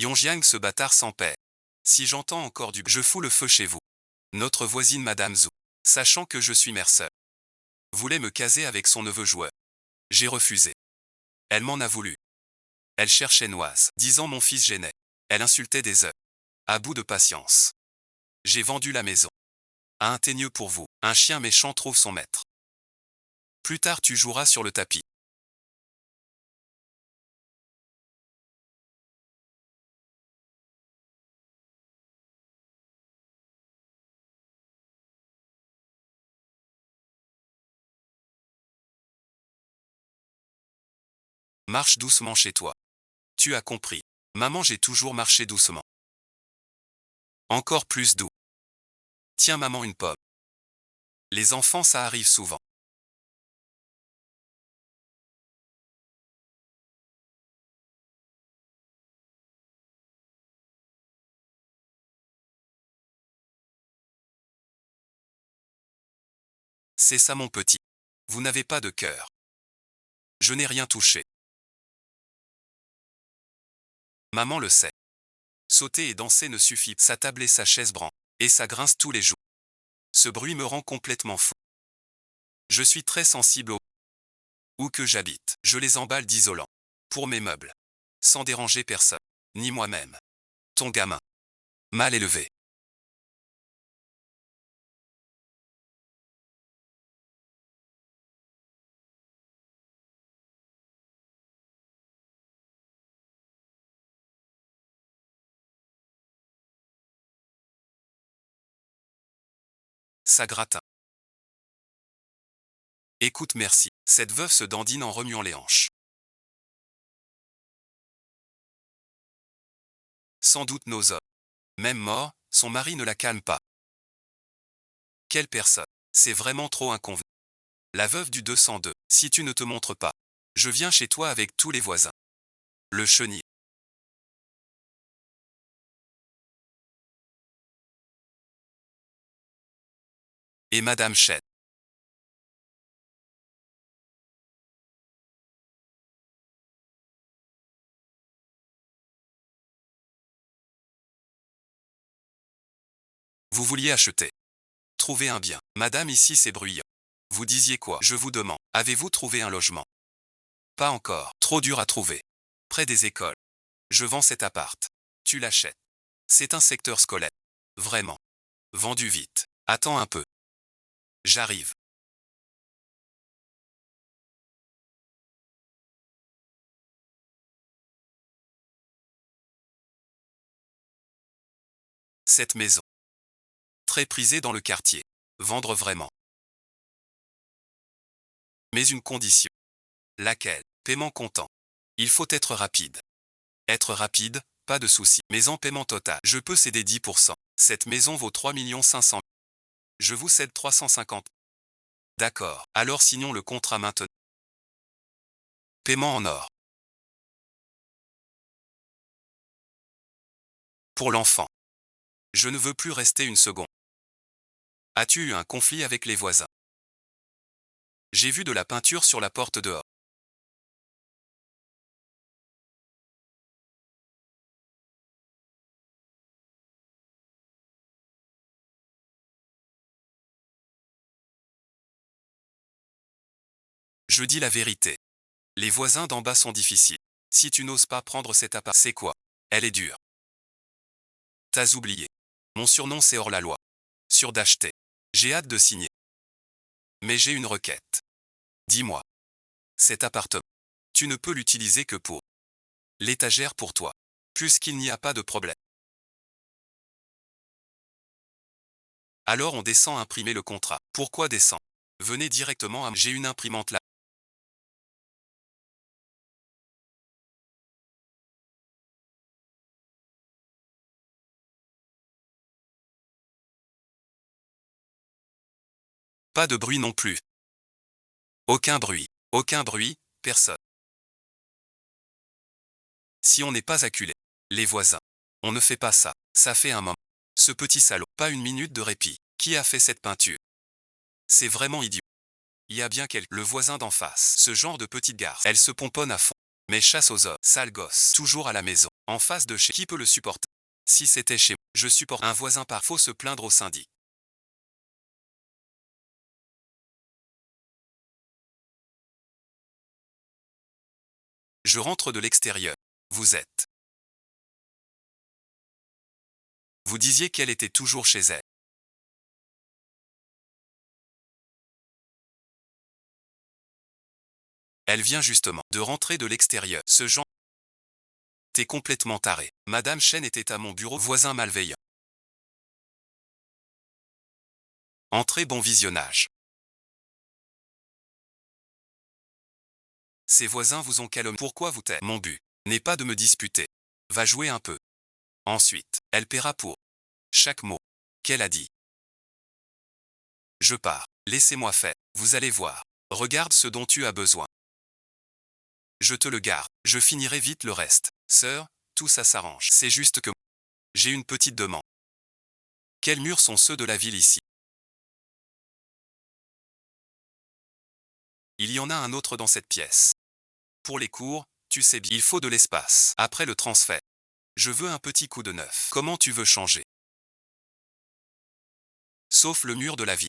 Yonjiang, ce bâtard sans paix. Si j'entends encore je fous le feu chez vous. Notre voisine Madame Zhou, sachant que je suis mère seule, voulait me caser avec son neveu joueur. J'ai refusé. Elle m'en a voulu. Elle cherchait Noise, disant mon fils gênait. Elle insultait des œufs. À bout de patience. J'ai vendu la maison. À un teigneux pour vous. Un chien méchant trouve son maître. Plus tard tu joueras sur le tapis. Marche doucement chez toi. Tu as compris. Maman, j'ai toujours marché doucement. Encore plus doux. Tiens maman une pomme. Les enfants, ça arrive souvent. C'est ça mon petit. Vous n'avez pas de cœur. Je n'ai rien touché. Maman le sait. Sauter et danser ne suffit. Sa table et sa chaise branlent. Et ça grince tous les jours. Ce bruit me rend complètement fou. Je suis très sensible où que j'habite. Je les emballe d'isolant. Pour mes meubles. Sans déranger personne. Ni moi-même. Ton gamin. Mal élevé. Ça gratin. Écoute, merci. Cette veuve se dandine en remuant les hanches. Sans doute nos hommes. Même mort, son mari ne la calme pas. Quelle personne. C'est vraiment trop inconvenant. La veuve du 202. Si tu ne te montres pas, je viens chez toi avec tous les voisins. Le chenil. Et Madame Chen. Vous vouliez acheter. Trouver un bien. Madame, ici c'est bruyant. Vous disiez quoi? Je vous demande. Avez-vous trouvé un logement? Pas encore. Trop dur à trouver. Près des écoles. Je vends cet appart. Tu l'achètes. C'est un secteur scolaire. Vraiment. Vendu vite. Attends un peu. J'arrive. Cette maison. Très prisée dans le quartier. Vendre vraiment. Mais une condition. Laquelle? Paiement comptant. Il faut être rapide. Être rapide, pas de souci. Mais en paiement total, je peux céder 10%. Cette maison vaut 3 500 000. Je vous cède 350. D'accord. Alors signons le contrat maintenant. Paiement en or. Pour l'enfant. Je ne veux plus rester une seconde. As-tu eu un conflit avec les voisins? J'ai vu de la peinture sur la porte dehors. Je dis la vérité. Les voisins d'en bas sont difficiles. Si tu n'oses pas prendre cet appart, c'est quoi? Elle est dure. T'as oublié. Mon surnom c'est hors la loi. Sûr d'acheter. J'ai hâte de signer. Mais j'ai une requête. Dis-moi. Cet appartement. Tu ne peux l'utiliser que pour l'étagère pour toi. Puisqu'il n'y a pas de problème. Alors on descend imprimer le contrat. Pourquoi descend? Venez directement à... J'ai une imprimante là. Pas de bruit non plus. Aucun bruit. Aucun bruit, personne. Si on n'est pas acculé. Les voisins. On ne fait pas ça. Ça fait un moment. Ce petit salaud. Pas une minute de répit. Qui a fait cette peinture? C'est vraiment idiot. Il y a bien quelqu'un. Le voisin d'en face. Ce genre de petite garce. Elle se pomponne à fond. Mais chasse aux hommes. Sale gosse. Toujours à la maison. En face de chez qui peut le supporter? Si c'était chez moi, je supporte un voisin par faut se plaindre au syndic. Je rentre de l'extérieur. Vous êtes. Vous disiez qu'elle était toujours chez elle. Elle vient justement de rentrer de l'extérieur. Ce genre. T'es complètement taré. Madame Chen était à mon bureau, voisin malveillant. Entrez, bon visionnage. Ces voisins vous ont calomnié. Pourquoi vous taire? Mon but n'est pas de me disputer. Va jouer un peu. Ensuite, elle paiera pour chaque mot qu'elle a dit. Je pars. Laissez-moi faire. Vous allez voir. Regarde ce dont tu as besoin. Je te le garde. Je finirai vite le reste. Sœur, tout ça s'arrange. C'est juste que j'ai une petite demande. Quels murs sont ceux de la ville ici? Il y en a un autre dans cette pièce. Pour les cours, tu sais bien, il faut de l'espace. Après le transfert, je veux un petit coup de neuf. Comment tu veux changer? Sauf le mur de la ville.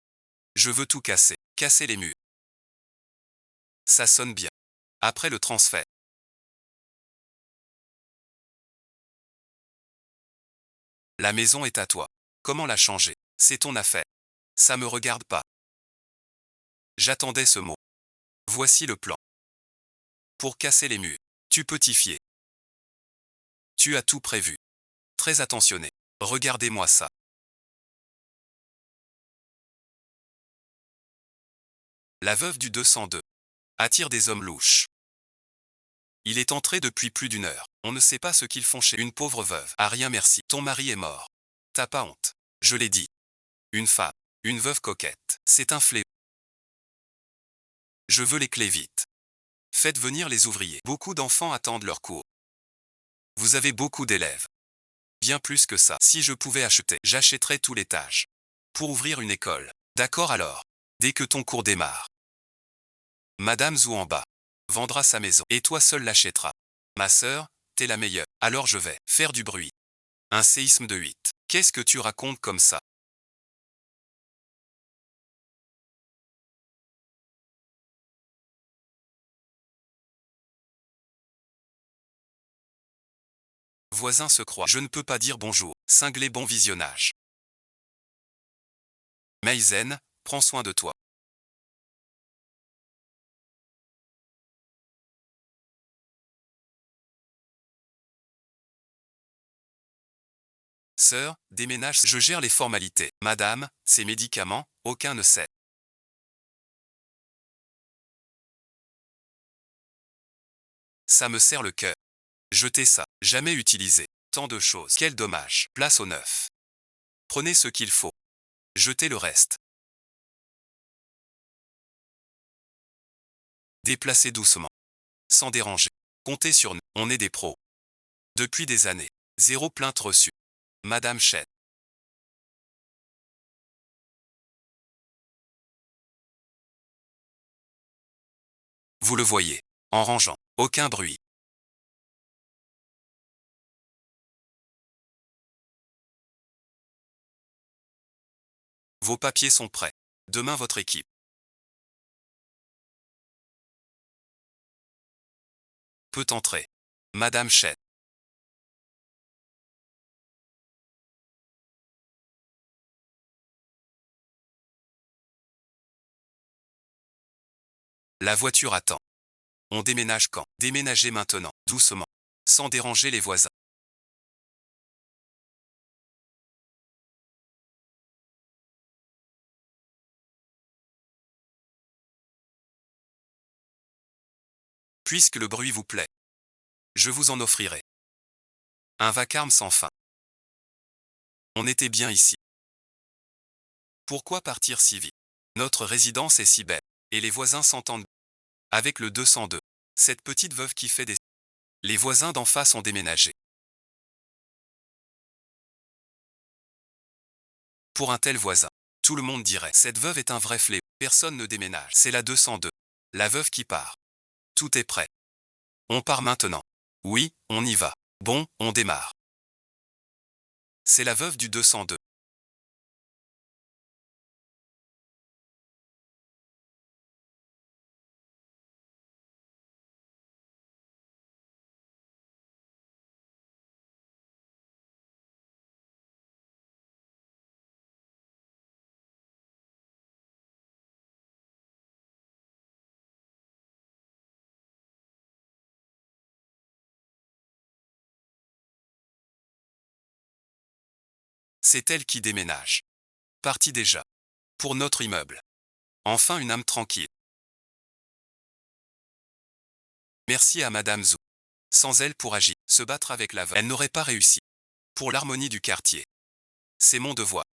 Je veux tout casser. Casser les murs. Ça sonne bien. Après le transfert. La maison est à toi. Comment la changer? C'est ton affaire. Ça me regarde pas. J'attendais ce mot. Voici le plan. Pour casser les murs. Tu peux t'y fier. Tu as tout prévu. Très attentionné. Regardez-moi ça. La veuve du 202 attire des hommes louches. Il est entré depuis plus d'une heure. On ne sait pas ce qu'ils font chez une pauvre veuve. Ah rien merci. Ton mari est mort. T'as pas honte. Je l'ai dit. Une femme. Une veuve coquette. C'est un fléau. Je veux les clés vite. Faites venir les ouvriers. Beaucoup d'enfants attendent leur cours. Vous avez beaucoup d'élèves. Bien plus que ça. Si je pouvais acheter, j'achèterais tout l'étage. Pour ouvrir une école. D'accord alors. Dès que ton cours démarre. Madame Zhou en bas vendra sa maison et toi seul l'achèteras. Ma sœur, t'es la meilleure. Alors je vais faire du bruit. Un séisme de 8. Qu'est-ce que tu racontes comme ça? Voisin se croit. Je ne peux pas dire bonjour. Cinglé, bon visionnage. Meizen, prends soin de toi. Sœur, déménage. Je gère les formalités. Madame, ces médicaments, aucun ne sait. Ça me serre le cœur. Jetez ça. Jamais utilisé. Tant de choses. Quel dommage. Place au neuf. Prenez ce qu'il faut. Jetez le reste. Déplacez doucement. Sans déranger. Comptez sur nous. On est des pros. Depuis des années. Zéro plainte reçue. Madame Chen. Vous le voyez. En rangeant. Aucun bruit. Vos papiers sont prêts. Demain votre équipe peut entrer. Madame Chen. La voiture attend. On déménage quand? Déménagez maintenant. Doucement. Sans déranger les voisins. Puisque le bruit vous plaît. Je vous en offrirai. Un vacarme sans fin. On était bien ici. Pourquoi partir si vite? Notre résidence est si belle. Et les voisins s'entendent. Avec le 202. Cette petite veuve qui fait des... Les voisins d'en face ont déménagé. Pour un tel voisin, tout le monde dirait, cette veuve est un vrai fléau. Personne ne déménage. C'est la 202. La veuve qui part. Tout est prêt. On part maintenant. Oui, on y va. Bon, on démarre. C'est la veuve du 202. C'est elle qui déménage. Parti déjà. Pour notre immeuble. Enfin une âme tranquille. Merci à Madame Zhou. Sans elle pour agir, se battre avec la veuve, elle n'aurait pas réussi. Pour l'harmonie du quartier. C'est mon devoir.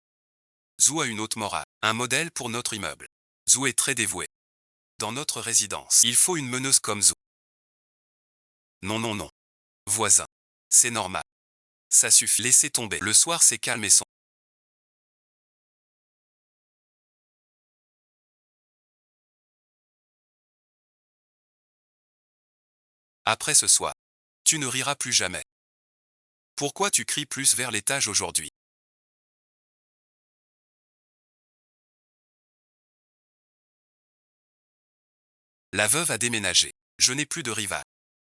Zhou a une haute morale, un modèle pour notre immeuble. Zhou est très dévoué. Dans notre résidence, il faut une meneuse comme Zhou. Non, non, non. Voisin. C'est normal. Ça suffit. Laissez tomber. Le soir c'est calme et sombre. Après ce soir, tu ne riras plus jamais. Pourquoi tu cries plus vers l'étage aujourd'hui? La veuve a déménagé. Je n'ai plus de rival.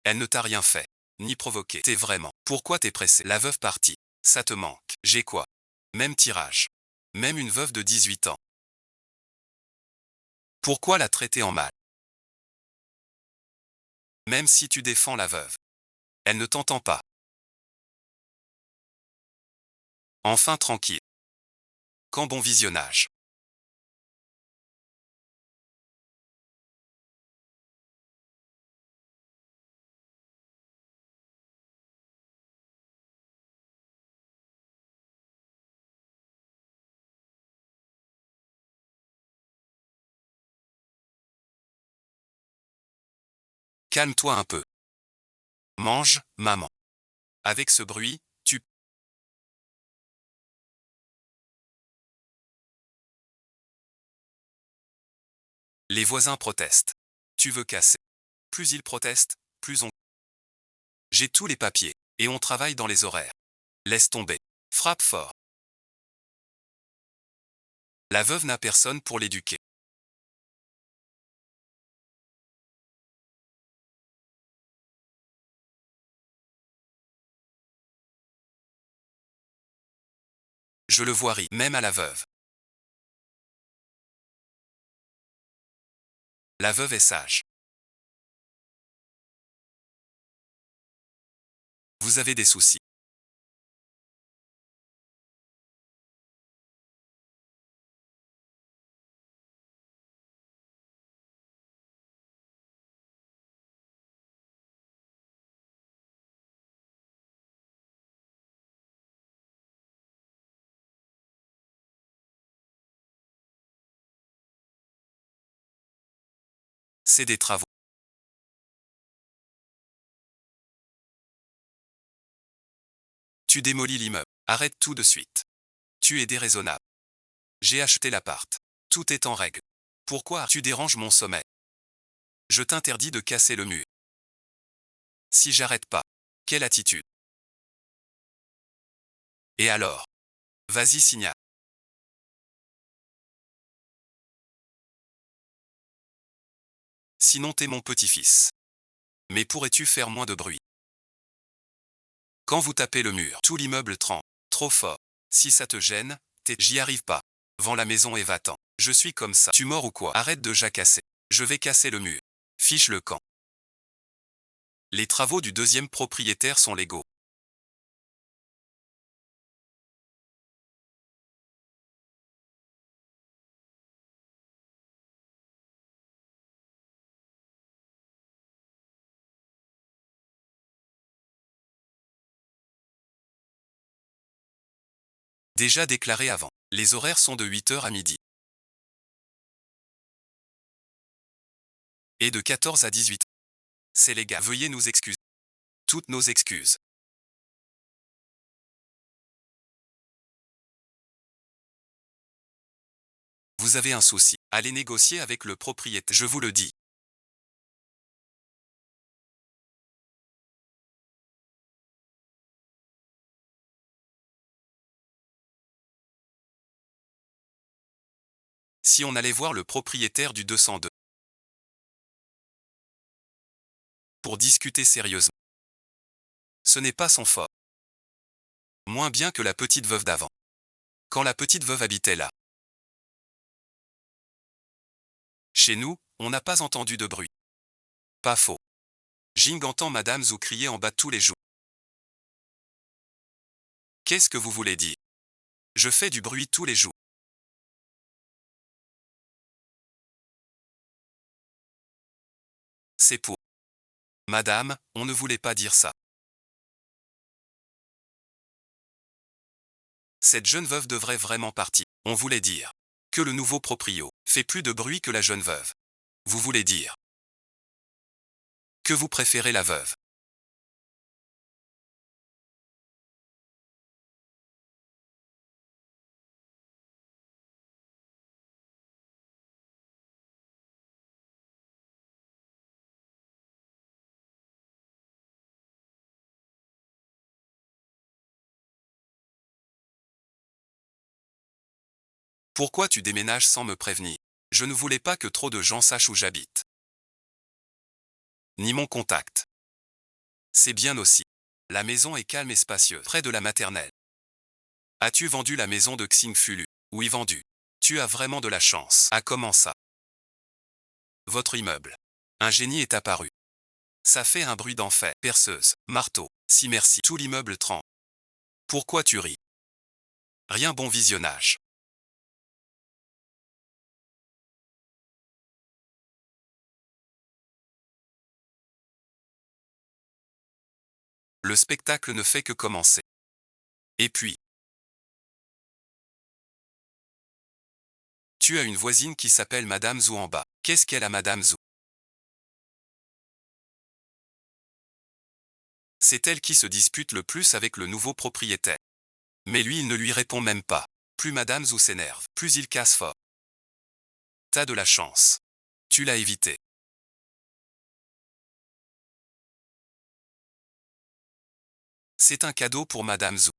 Elle ne t'a rien fait. Ni provoqué. T'es vraiment. Pourquoi t'es pressé? La veuve partie. Ça te manque. J'ai quoi? Même tirage. Même une veuve de 18 ans. Pourquoi la traiter en mal? Même si tu défends la veuve. Elle ne t'entend pas. Enfin tranquille. Quand bon visionnage. Calme-toi un peu. Mange, maman. Avec ce bruit, tu... Les voisins protestent. Tu veux casser. Plus ils protestent, plus on... J'ai tous les papiers. Et on travaille dans les horaires. Laisse tomber. Frappe fort. La veuve n'a personne pour l'éduquer. Je le vois rire, même à la veuve. La veuve est sage. Vous avez des soucis. C'est des travaux. Tu démolis l'immeuble. Arrête tout de suite. Tu es déraisonnable. J'ai acheté l'appart. Tout est en règle. Pourquoi tu déranges mon sommeil? Je t'interdis de casser le mur. Si j'arrête pas. Quelle attitude? Et alors? Vas-y signale. Sinon t'es mon petit-fils. Mais pourrais-tu faire moins de bruit? Quand vous tapez le mur, tout l'immeuble tremble. Trop fort. Si ça te gêne, j'y arrive pas. Vends la maison et va-t'en. Je suis comme ça. Tu mords ou quoi? Arrête de jacasser. Je vais casser le mur. Fiche le camp. Les travaux du deuxième propriétaire sont légaux. Déjà déclaré avant. Les horaires sont de 8 h à midi. Et de 14 à 18 h. C'est légal. Veuillez nous excuser. Toutes nos excuses. Vous avez un souci. Allez négocier avec le propriétaire. Je vous le dis. Si on allait voir le propriétaire du 202 pour discuter sérieusement. Ce n'est pas son fort. Moins bien que la petite veuve d'avant. Quand la petite veuve habitait là. Chez nous, on n'a pas entendu de bruit. Pas faux. Jing entend Madame Zhou crier en bas tous les jours. Qu'est-ce que vous voulez dire? Je fais du bruit tous les jours. C'est pour. Madame, on ne voulait pas dire ça. Cette jeune veuve devrait vraiment partir. On voulait dire que le nouveau proprio fait plus de bruit que la jeune veuve. Vous voulez dire que vous préférez la veuve. Pourquoi tu déménages sans me prévenir? Je ne voulais pas que trop de gens sachent où j'habite. Ni mon contact. C'est bien aussi. La maison est calme et spacieuse, près de la maternelle. As-tu vendu la maison de Xing Fulu? Oui, vendu. Tu as vraiment de la chance. Ah, comment ça? Votre immeuble. Un génie est apparu. Ça fait un bruit d'enfer. Perceuse, marteau. Si merci. Tout l'immeuble tremble. Pourquoi tu ris? Rien, bon visionnage. Le spectacle ne fait que commencer. Et puis, tu as une voisine qui s'appelle Madame Zhou en bas. Qu'est-ce qu'elle a, Madame Zhou? C'est elle qui se dispute le plus avec le nouveau propriétaire. Mais lui, il ne lui répond même pas. Plus Madame Zhou s'énerve, plus il casse fort. T'as de la chance. Tu l'as évité. C'est un cadeau pour Madame Zhou.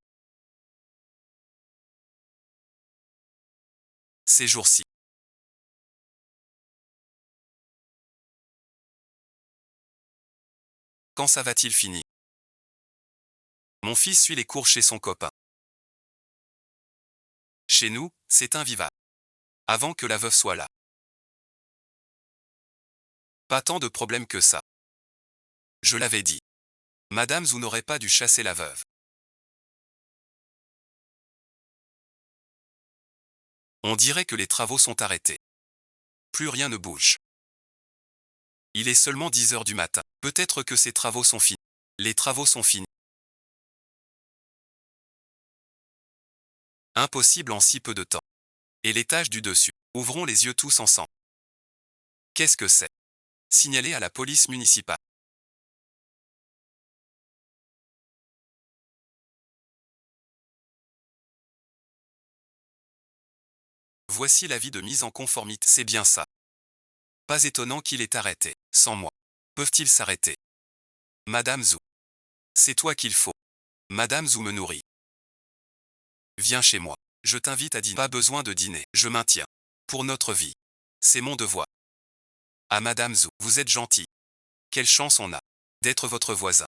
Ces jours-ci. Quand ça va-t-il finir? Mon fils suit les cours chez son copain. Chez nous, c'est invivable. Avant que la veuve soit là. Pas tant de problèmes que ça. Je l'avais dit. Madame Zhou n'aurait pas dû chasser la veuve. On dirait que les travaux sont arrêtés. Plus rien ne bouge. Il est seulement 10 heures du matin. Peut-être que ces travaux sont finis. Les travaux sont finis. Impossible en si peu de temps. Et l'étage du dessus. Ouvrons les yeux tous ensemble. Qu'est-ce que c'est? Signaler à la police municipale. Voici l'avis de mise en conformité. C'est bien ça. Pas étonnant qu'il ait arrêté. Sans moi. Peuvent-ils s'arrêter? Madame Zhou. C'est toi qu'il faut. Madame Zhou me nourrit. Viens chez moi. Je t'invite à dîner. Pas besoin de dîner. Je maintiens. Pour notre vie. C'est mon devoir. Ah, Madame Zhou, vous êtes gentille. Quelle chance on a d'être votre voisin.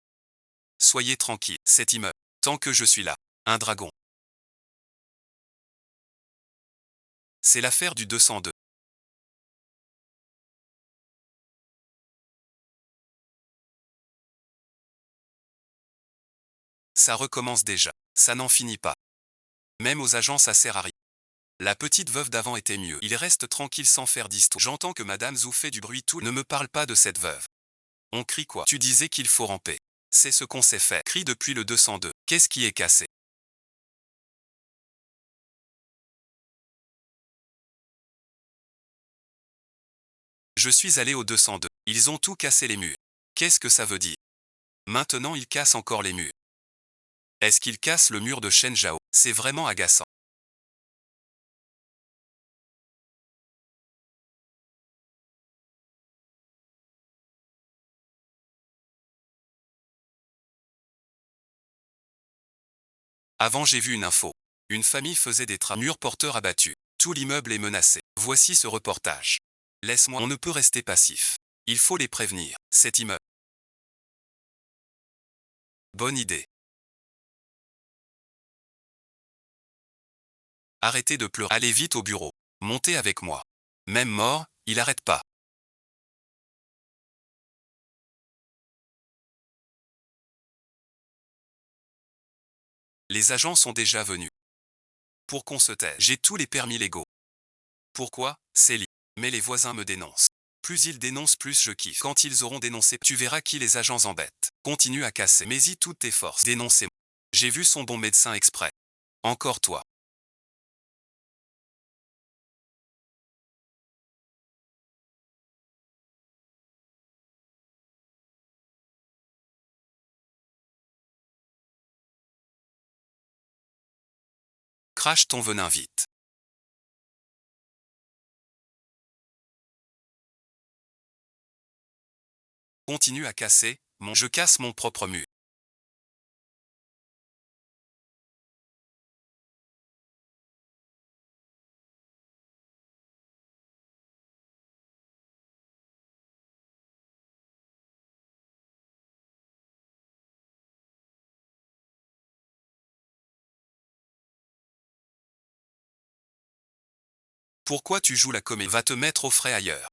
Soyez tranquille, cet immeuble. Tant que je suis là. Un dragon. C'est l'affaire du 202. Ça recommence déjà. Ça n'en finit pas. Même aux agences ça sert à rien. La petite veuve d'avant était mieux. Il reste tranquille sans faire d'histoire. J'entends que Madame Zhou fait du bruit tout. Ne me parle pas de cette veuve. On crie quoi? Tu disais qu'il faut ramper. C'est ce qu'on sait faire. Crie depuis le 202. Qu'est-ce qui est cassé? Je suis allé au 202. Ils ont tout cassé les murs. Qu'est-ce que ça veut dire? Maintenant ils cassent encore les murs. Est-ce qu'ils cassent le mur de Shenzhou? C'est vraiment agaçant. Avant j'ai vu une info. Une famille faisait des murs porteurs abattus. Tout l'immeuble est menacé. Voici ce reportage. Laisse-moi, on ne peut rester passif. Il faut les prévenir. Cet immeuble. Bonne idée. Arrêtez de pleurer. Allez vite au bureau. Montez avec moi. Même mort, il arrête pas. Les agents sont déjà venus. Pour qu'on se taise, j'ai tous les permis légaux. Pourquoi, Céline? Mais les voisins me dénoncent. Plus ils dénoncent, plus je kiffe. Quand ils auront dénoncé, tu verras qui les agents embêtent. Continue à casser. Mets-y toutes tes forces. Dénoncez-moi. J'ai vu son bon médecin exprès. Encore toi. Crache ton venin vite. Continue à casser, je casse mon propre mur. Pourquoi tu joues la comédie? Va te mettre au frais ailleurs.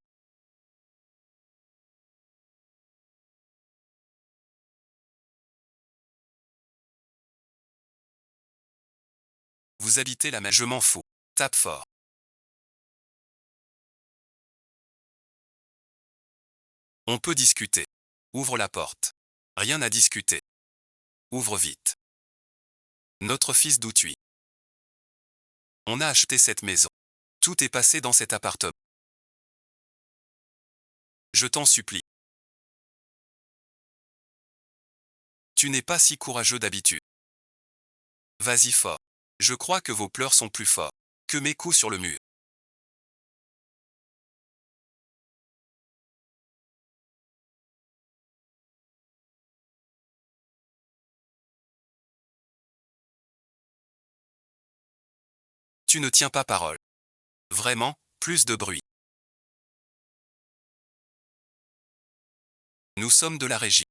Vous habitez la même. Je m'en fous. Tape fort. On peut discuter. Ouvre la porte. Rien à discuter. Ouvre vite. Notre fils d'où tu es. On a acheté cette maison. Tout est passé dans cet appartement. Je t'en supplie. Tu n'es pas si courageux d'habitude. Vas-y fort. Je crois que vos pleurs sont plus forts que mes coups sur le mur. Tu ne tiens pas parole. Vraiment, plus de bruit. Nous sommes de la régie.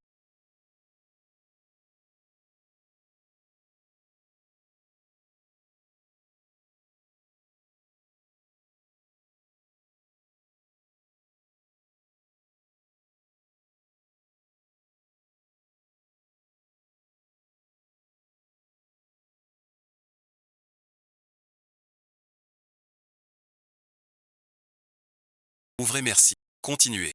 Ouvrez, merci. Continuez.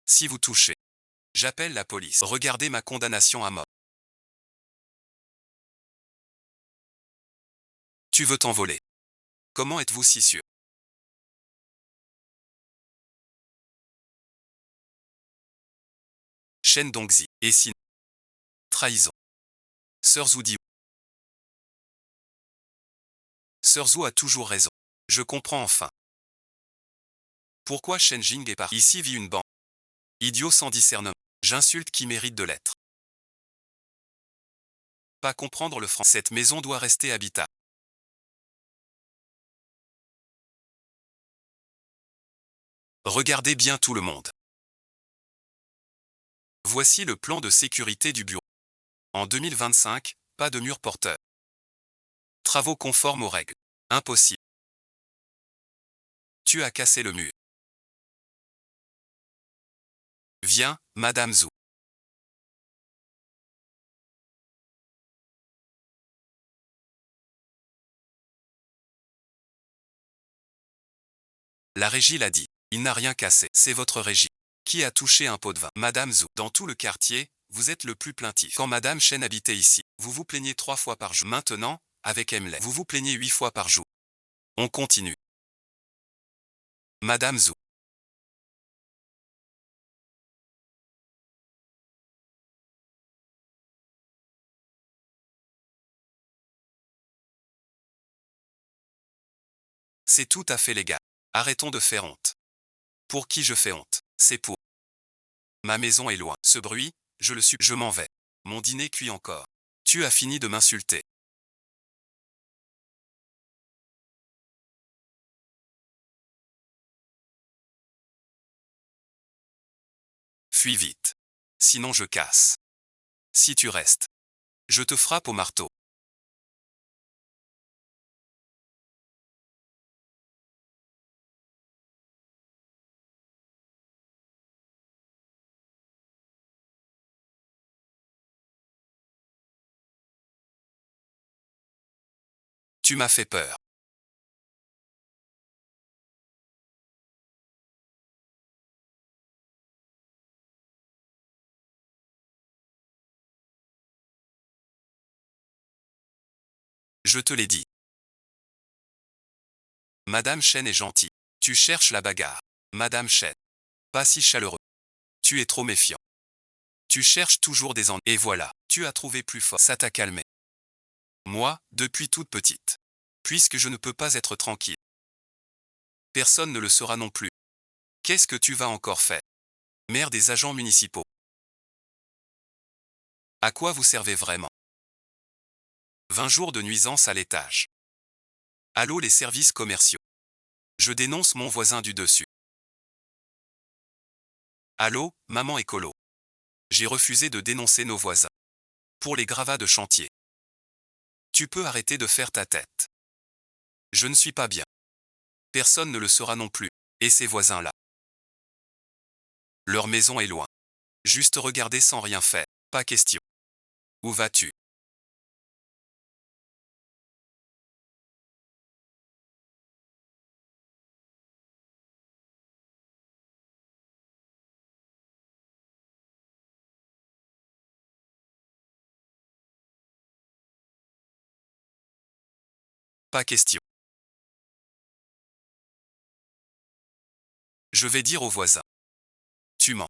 Si vous touchez, j'appelle la police. Regardez ma condamnation à mort. Tu veux t'envoler. Comment êtes-vous si sûr? Shen Dongzi. Et sinon, trahison. Sœur Zhu dit. Sœur Zhu a toujours raison. Je comprends enfin. Pourquoi Shen Jing est parti? Ici vit une bande. Idiot sans discernement. J'insulte qui mérite de l'être. Pas comprendre le français. Cette maison doit rester habitable. Regardez bien tout le monde. Voici le plan de sécurité du bureau. En 2025, pas de mur porteur. Travaux conformes aux règles. Impossible. Tu as cassé le mur. Viens, Madame Zhu. La régie l'a dit. Il n'a rien cassé. C'est votre régie. Qui a touché un pot de vin? Madame Zhu. Dans tout le quartier, vous êtes le plus plaintif. Quand Madame Chen habitait ici, vous vous plaignez 3 fois par jour. Maintenant, avec Emily, vous vous plaignez 8 fois par jour. On continue. Madame Zhu. C'est tout à fait légal. Arrêtons de faire honte. Pour qui je fais honte? C'est pour. Ma maison est loin. Ce bruit, je le suis. Je m'en vais. Mon dîner cuit encore. Tu as fini de m'insulter. Fuis vite. Sinon je casse. Si tu restes, je te frappe au marteau. Tu m'as fait peur. Je te l'ai dit. Madame Chen est gentille. Tu cherches la bagarre. Madame Chen. Pas si chaleureux. Tu es trop méfiant. Tu cherches toujours des ennuis. Et voilà, tu as trouvé plus fort. Ça t'a calmé. Moi, depuis toute petite. Puisque je ne peux pas être tranquille. Personne ne le sera non plus. Qu'est-ce que tu vas encore faire? Maire des agents municipaux. À quoi vous servez vraiment? 20 jours de nuisance à l'étage. Allô les services commerciaux. Je dénonce mon voisin du dessus. Allô, maman écolo. J'ai refusé de dénoncer nos voisins. Pour les gravats de chantier. Tu peux arrêter de faire ta tête. Je ne suis pas bien. Personne ne le sera non plus. Et ces voisins-là. Leur maison est loin. Juste regarder sans rien faire. Pas question. Où vas-tu? Pas question. Je vais dire aux voisins. Tu mens.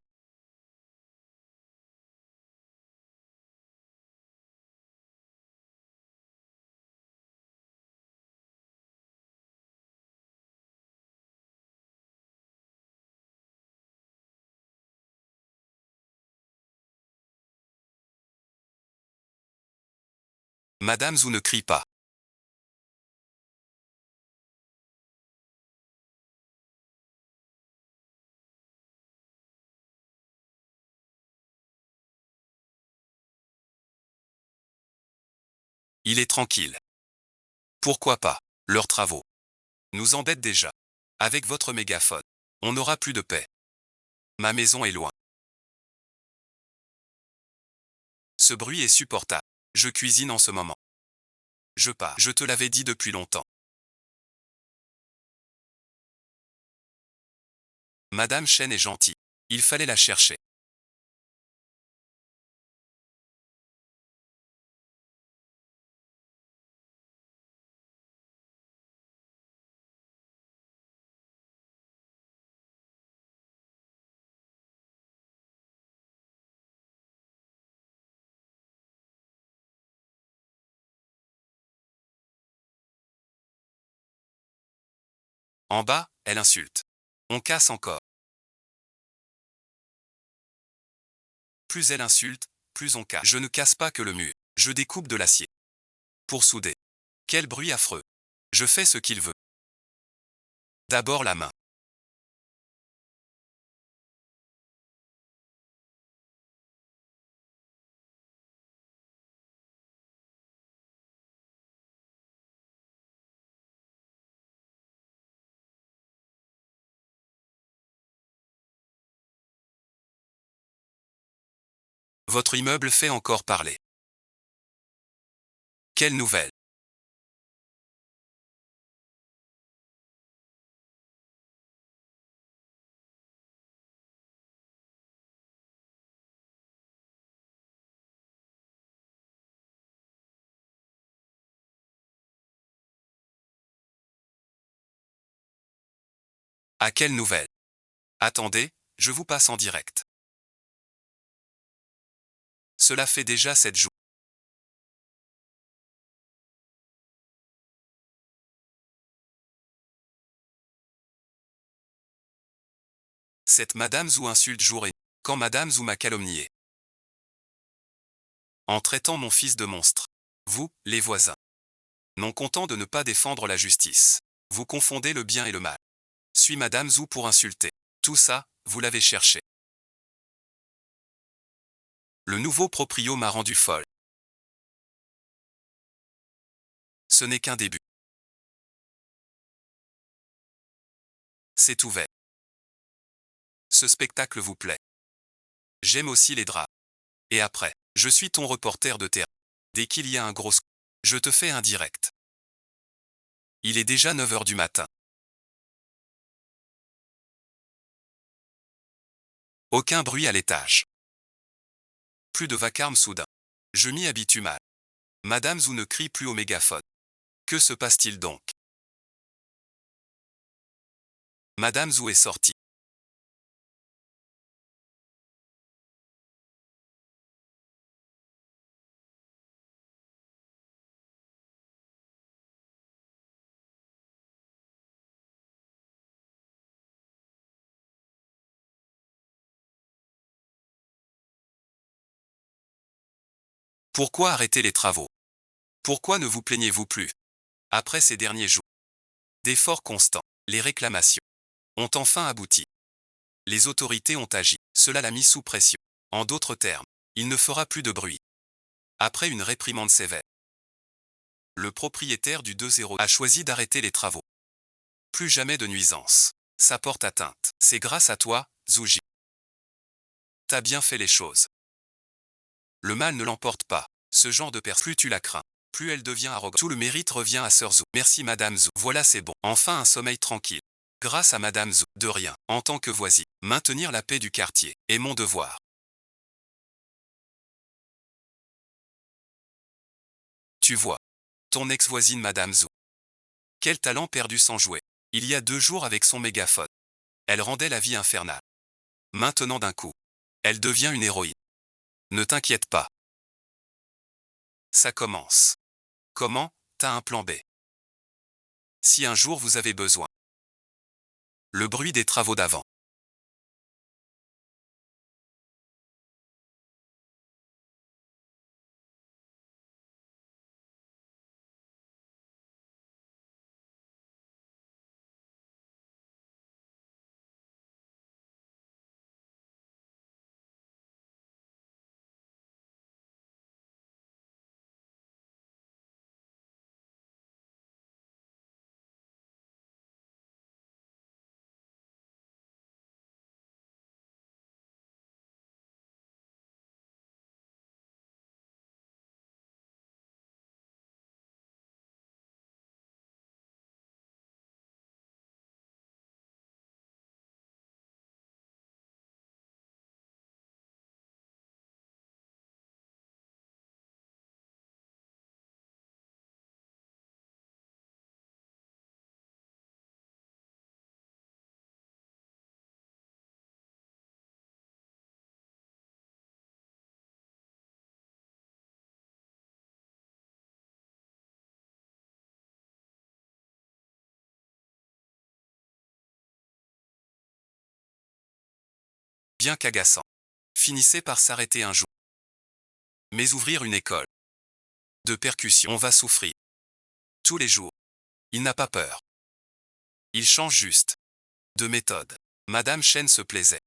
Madame Zhou ne crie pas. Il est tranquille. Pourquoi pas? Leurs travaux nous embêtent déjà. Avec votre mégaphone, on n'aura plus de paix. Ma maison est loin. Ce bruit est supportable. Je cuisine en ce moment. Je pars. Je te l'avais dit depuis longtemps. Madame Chen est gentille. Il fallait la chercher. En bas, elle insulte. On casse encore. Plus elle insulte, plus on casse. Je ne casse pas que le mur. Je découpe de l'acier. Pour souder. Quel bruit affreux. Je fais ce qu'il veut. D'abord la main. Votre immeuble fait encore parler. Quelle nouvelle? À quelle nouvelle? Attendez, je vous passe en direct. Cela fait déjà 7 jours. Cette Madame Zou insulte jour et nuit. Quand Madame Zou m'a calomnié. En traitant mon fils de monstre. Vous, les voisins. Non content de ne pas défendre la justice. Vous confondez le bien et le mal. Suis Madame Zou pour insulter. Tout ça, vous l'avez cherché. Le nouveau proprio m'a rendu folle. Ce n'est qu'un début. C'est ouvert. Ce spectacle vous plaît. J'aime aussi les draps. Et après, je suis ton reporter de terrain. Dès qu'il y a un gros scoop, je te fais un direct. Il est déjà 9 h du matin. Aucun bruit à l'étage. Plus de vacarme soudain. Je m'y habitue mal. Madame Zou ne crie plus au mégaphone. Que se passe-t-il donc? Madame Zou est sortie. Pourquoi arrêter les travaux? Pourquoi ne vous plaignez-vous plus? Après ces derniers jours d'efforts constants, les réclamations ont enfin abouti. Les autorités ont agi. Cela l'a mis sous pression. En d'autres termes, il ne fera plus de bruit. Après une réprimande sévère, le propriétaire du 2-0 a choisi d'arrêter les travaux. Plus jamais de nuisances. Ça porte atteinte. C'est grâce à toi, Zouji. T'as bien fait les choses. Le mal ne l'emporte pas. Ce genre de personne, plus tu la crains, plus elle devient arrogante. Tout le mérite revient à Sœur Zou. Merci Madame Zou. Voilà, c'est bon. Enfin un sommeil tranquille. Grâce à Madame Zou. De rien. En tant que voisine, maintenir la paix du quartier est mon devoir. Tu vois. Ton ex-voisine Madame Zou. Quel talent perdu sans jouer. Il y a 2 jours avec son mégaphone. Elle rendait la vie infernale. Maintenant d'un coup, elle devient une héroïne. Ne t'inquiète pas. Ça commence. Comment? T'as un plan B. Si un jour vous avez besoin. Le bruit des travaux d'avant. Bien qu'agaçant. Finissait par s'arrêter un jour. Mais ouvrir une école. De percussion, on va souffrir. Tous les jours. Il n'a pas peur. Il change juste. De méthode. Madame Chen se plaisait.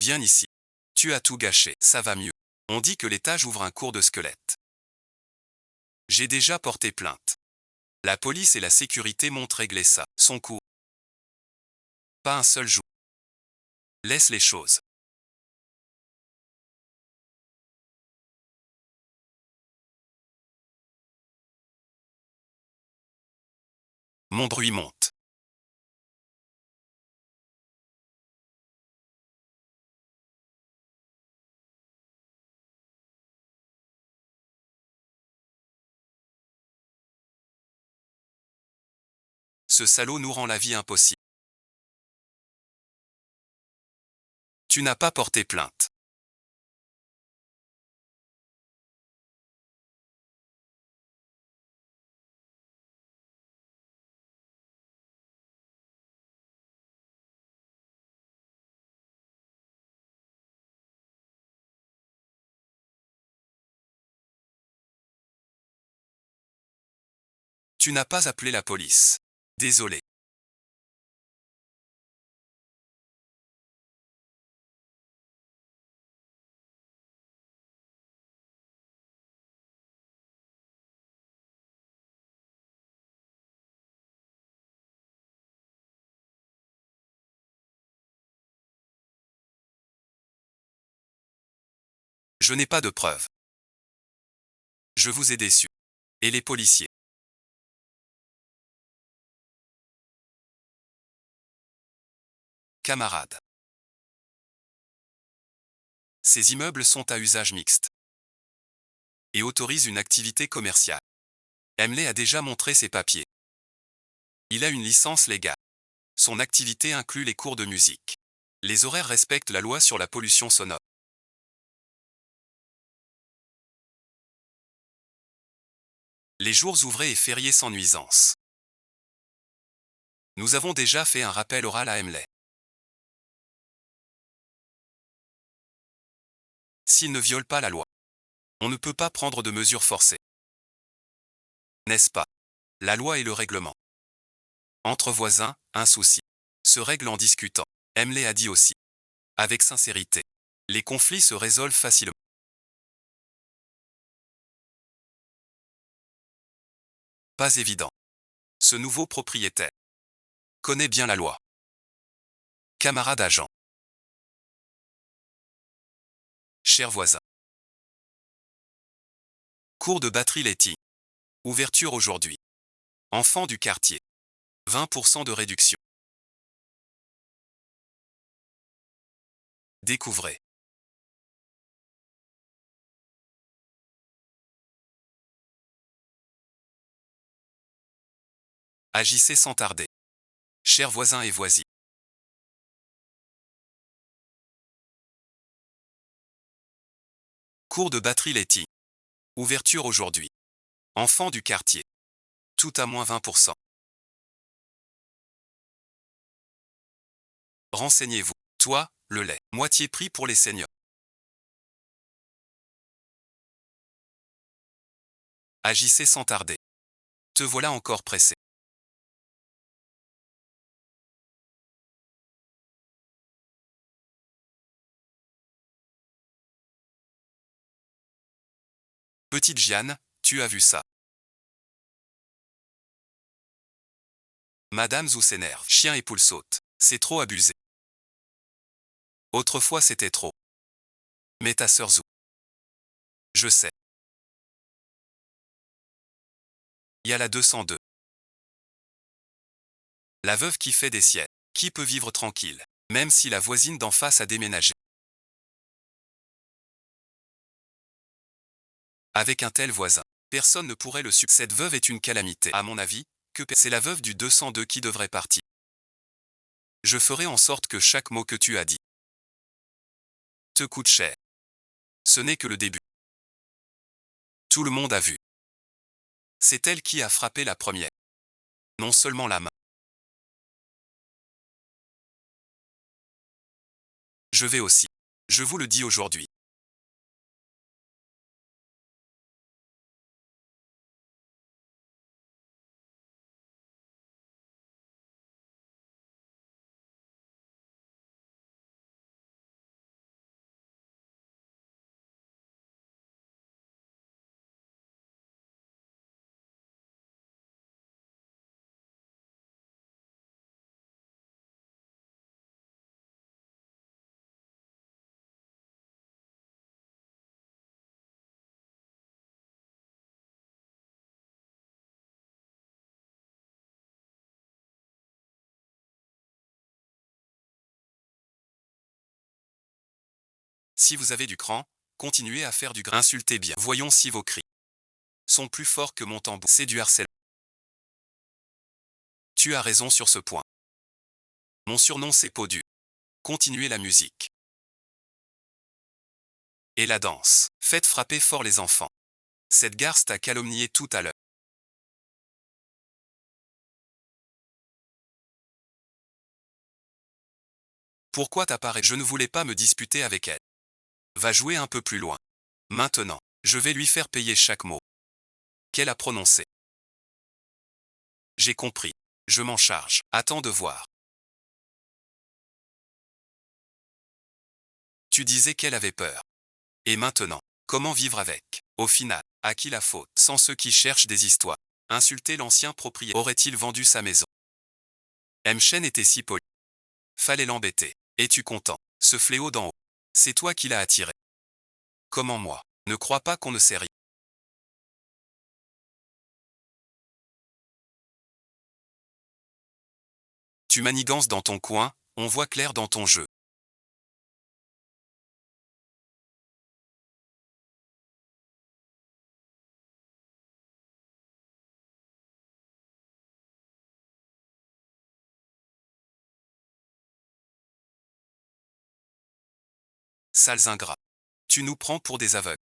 Viens ici. Tu as tout gâché, ça va mieux. On dit que l'étage ouvre un cours de squelette. J'ai déjà porté plainte. La police et la sécurité m'ont réglé ça. Son cours. Pas un seul jour. Laisse les choses. Mon bruit monte. Ce salaud nous rend la vie impossible. Tu n'as pas porté plainte. Tu n'as pas appelé la police. Désolé. Je n'ai pas de preuves. Je vous ai déçu. Et les policiers. Camarades. Ces immeubles sont à usage mixte et autorisent une activité commerciale. Emley a déjà montré ses papiers. Il a une licence légale. Son activité inclut les cours de musique. Les horaires respectent la loi sur la pollution sonore. Les jours ouvrés et fériés sans nuisance. Nous avons déjà fait un rappel oral à Emley. S'il ne viole pas la loi, on ne peut pas prendre de mesures forcées. N'est-ce pas? La loi et le règlement. Entre voisins, un souci se règle en discutant. Emley a dit aussi, avec sincérité, les conflits se résolvent facilement. Pas évident. Ce nouveau propriétaire connaît bien la loi. Camarade agent. Chers voisins. Cours de batterie laitier. Ouverture aujourd'hui. Enfants du quartier. 20% de réduction. Découvrez. Agissez sans tarder. Chers voisins et voisines. Cours de batterie laitier. Ouverture aujourd'hui. Enfants du quartier. Tout à moins 20%. Renseignez-vous. Toi, le lait. Moitié prix pour les seniors. Agissez sans tarder. Te voilà encore pressé. Petite Jeanne, tu as vu ça. Madame Zou s'énerve. Chien et poule sautent. C'est trop abusé. Autrefois c'était trop. Mais ta sœur Zou. Je sais. Il y a la 202. La veuve qui fait des siennes. Qui peut vivre tranquille, même si la voisine d'en face a déménagé. Avec un tel voisin, personne ne pourrait le supporter. Cette veuve est une calamité. À mon avis, c'est la veuve du 202 qui devrait partir. Je ferai en sorte que chaque mot que tu as dit te coûte cher. Ce n'est que le début. Tout le monde a vu. C'est elle qui a frappé la première. Non seulement la main. Je vais aussi. Je vous le dis aujourd'hui. Si vous avez du cran, continuez à faire du grain. Insultez bien. Voyons si vos cris sont plus forts que mon tambour. C'est du harcèlement. Tu as raison sur ce point. Mon surnom c'est Peau dure. Continuez la musique. Et la danse. Faites frapper fort les enfants. Cette garce t'a calomnié tout à l'heure. Pourquoi t'apparaît? Je ne voulais pas me disputer avec elle. Va jouer un peu plus loin. Maintenant, je vais lui faire payer chaque mot qu'elle a prononcé. J'ai compris. Je m'en charge. Attends de voir. Tu disais qu'elle avait peur. Et maintenant, comment vivre avec? Au final, à qui la faute? Sans ceux qui cherchent des histoires. Insulter l'ancien propriétaire. Aurait-il vendu sa maison? Mchen était si poli. Fallait l'embêter. Es-tu content? Ce fléau d'en haut. C'est toi qui l'as attiré. Comment moi? Ne crois pas qu'on ne sait rien. Tu manigances dans ton coin, on voit clair dans ton jeu. Sales ingrats. Tu nous prends pour des aveugles.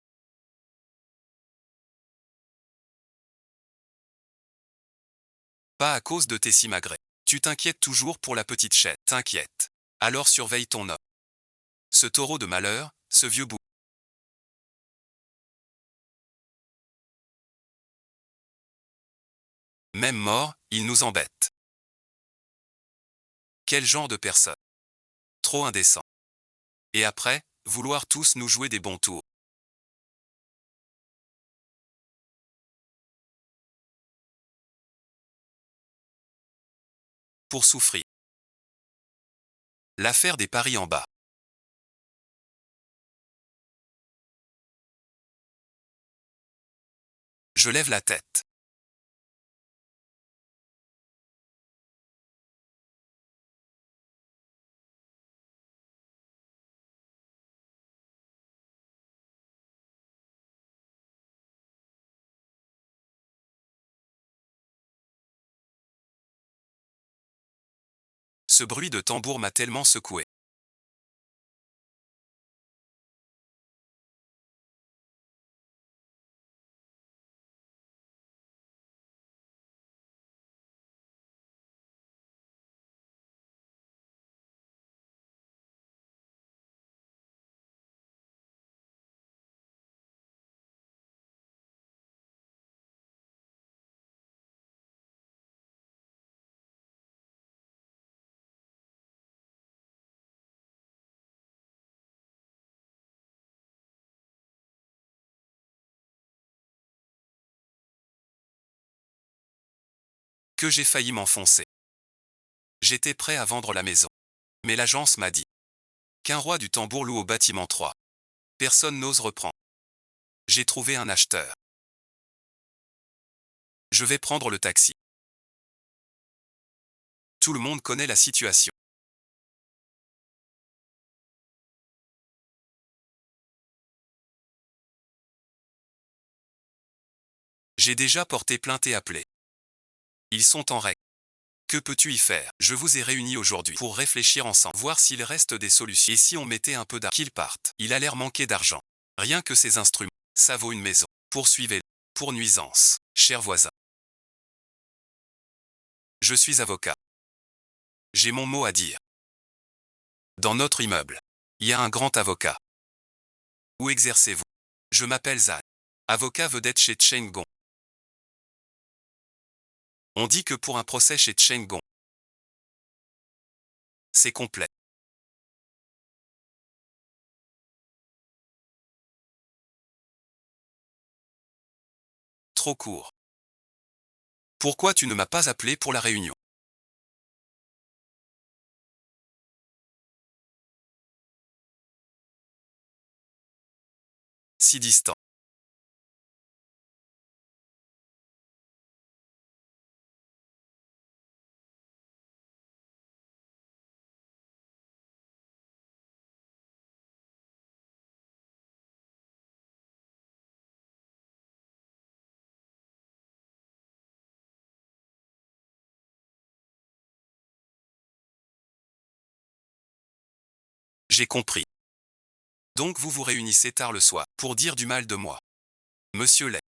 Pas à cause de tes simagrées. Tu t'inquiètes toujours pour la petite chatte. T'inquiète. Alors surveille ton homme. Ce taureau de malheur, ce vieux bout. Même mort, il nous embête. Quel genre de personne? Trop indécent. Et après, vouloir tous nous jouer des bons tours. Pour souffrir. L'affaire des paris en bas. Je lève la tête. Ce bruit de tambour m'a tellement secoué. Que j'ai failli m'enfoncer. J'étais prêt à vendre la maison. Mais l'agence m'a dit qu'un roi du tambour loue au bâtiment 3. Personne n'ose reprendre. J'ai trouvé un acheteur. Je vais prendre le taxi. Tout le monde connaît la situation. J'ai déjà porté plainte et appelé. Ils sont en règle. Que peux-tu y faire? Je vous ai réunis aujourd'hui pour réfléchir ensemble, voir s'il reste des solutions. Et si on mettait un peu d'argent? Qu'ils partent. Il a l'air manquer d'argent. Rien que ces instruments. Ça vaut une maison. Poursuivez-le. Pour nuisance. Cher voisin. Je suis avocat. J'ai mon mot à dire. Dans notre immeuble, il y a un grand avocat. Où exercez-vous? Je m'appelle Zan. Avocat vedette chez Cheng Gong. On dit que pour un procès chez Cheng Gong, c'est complet. Trop court. Pourquoi tu ne m'as pas appelé pour la réunion? Si distant. J'ai compris. Donc vous vous réunissez tard le soir pour dire du mal de moi. Monsieur Lay.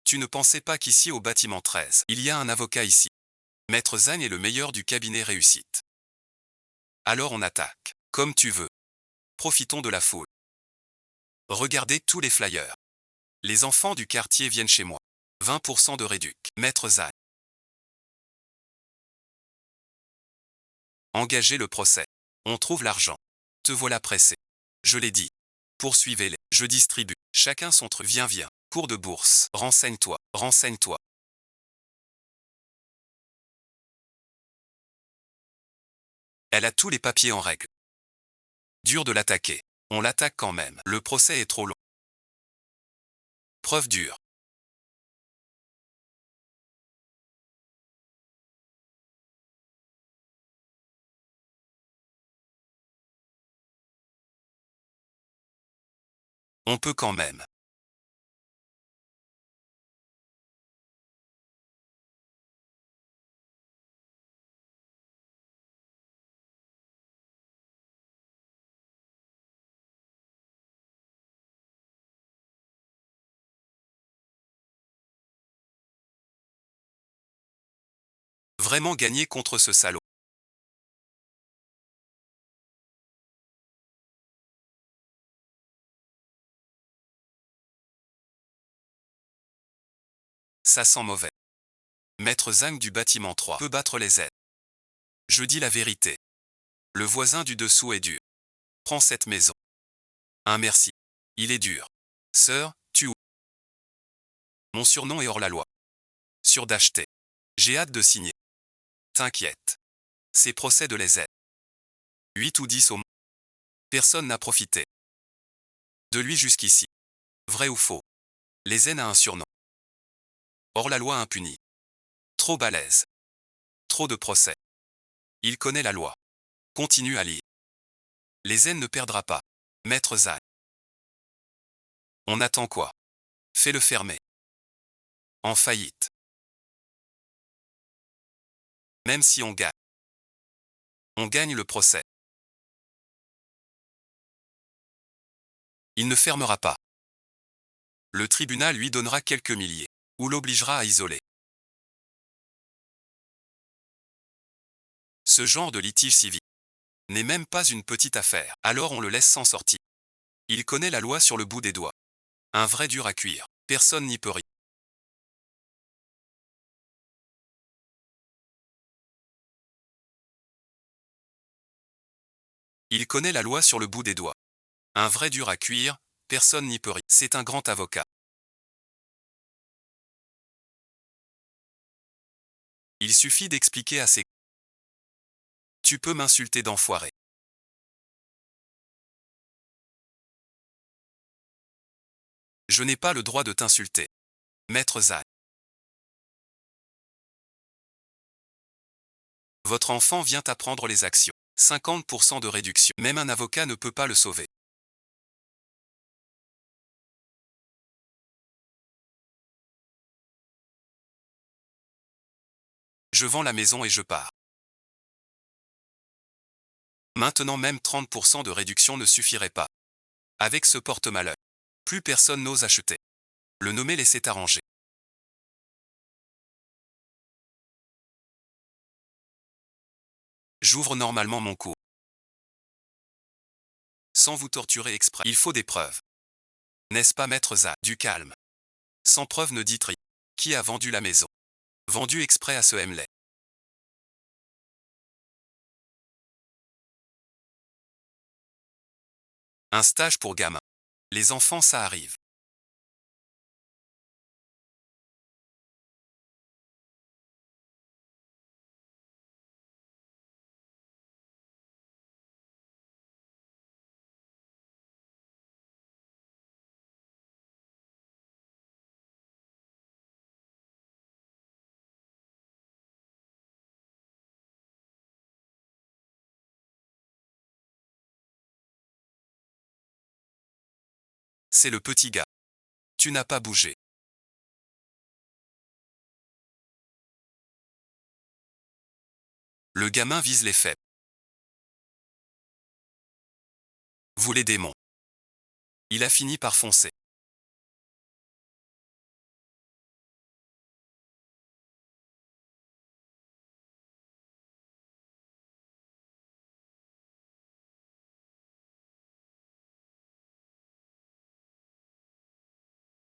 Tu ne pensais pas qu'ici au bâtiment 13, il y a un avocat ici. Maître Zhang est le meilleur du cabinet réussite. Alors on attaque. Comme tu veux. Profitons de la foule. Regardez tous les flyers. Les enfants du quartier viennent chez moi. 20% de réduc. Maître Zhang. Engagez le procès. On trouve l'argent. Te voilà pressé. Je l'ai dit. Poursuivez-les. Je distribue. Chacun son truc. Viens. Cours de bourse. Renseigne-toi. Renseigne-toi. Elle a tous les papiers en règle. Dur de l'attaquer. On l'attaque quand même. Le procès est trop long. Preuve dure. On peut quand même. Vraiment gagner contre ce salaud. Ça sent mauvais. Maître Zhang du bâtiment 3 peut battre les aides. Je dis la vérité. Le voisin du dessous est dur. Prends cette maison. Un merci. Il est dur. Sœur, tu ou. Mon surnom est hors la loi. Sûr d'acheter. J'ai hâte de signer. T'inquiète. C'est procès de les aides. 8 ou 10 au moins. Personne n'a profité. De lui jusqu'ici. Vrai ou faux? Les aides a un surnom. Hors la loi impuni. Trop balèze. Trop de procès. Il connaît la loi. Continue à lire. Les aides ne perdra pas. Maître Zhang. On attend quoi? Fais-le fermer. En faillite. Même si on gagne. On gagne le procès. Il ne fermera pas. Le tribunal lui donnera quelques milliers. Ou l'obligera à isoler. Ce genre de litige civil n'est même pas une petite affaire. Alors on le laisse s'en sortir. Il connaît la loi sur le bout des doigts. Un vrai dur à cuire. Personne n'y peut rien. Il connaît la loi sur le bout des doigts. Un vrai dur à cuire, personne n'y peut rien. C'est un grand avocat. Il suffit d'expliquer à ses... Tu peux m'insulter d'enfoiré. Je n'ai pas le droit de t'insulter. Maître Zhang. Votre enfant vient apprendre les actions. 50% de réduction. Même un avocat ne peut pas le sauver. Je vends la maison et je pars. Maintenant même 30% de réduction ne suffirait pas. Avec ce porte-malheur, plus personne n'ose acheter. Le nommé laissait arranger. J'ouvre normalement mon cours. Sans vous torturer exprès. Il faut des preuves. N'est-ce pas, maître Zhang? Du calme. Sans preuve ne dites rien. Qui a vendu la maison? Vendu exprès à ce Hemley. Un stage pour gamins. Les enfants, ça arrive. C'est le petit gars. Tu n'as pas bougé. Le gamin vise les faibles. Vous les démons. Il a fini par foncer.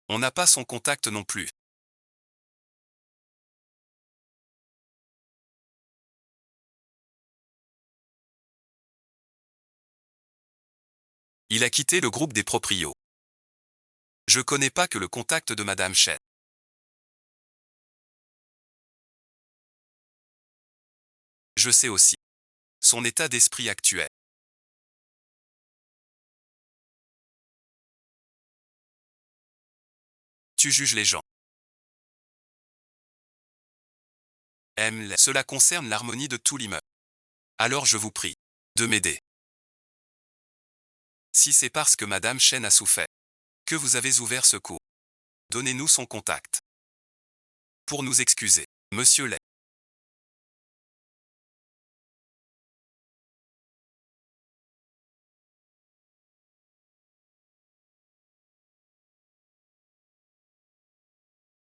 On n'a pas son contact non plus. Il a quitté le groupe des proprios. Je connais pas que le contact de Madame Chen. Je sais aussi son état d'esprit actuel. Tu juges les gens. Cela concerne l'harmonie de tout l'immeuble. Alors je vous prie de m'aider. Si c'est parce que Madame Chen a souffert que vous avez ouvert ce cours, donnez-nous son contact. Pour nous excuser, Monsieur Lay.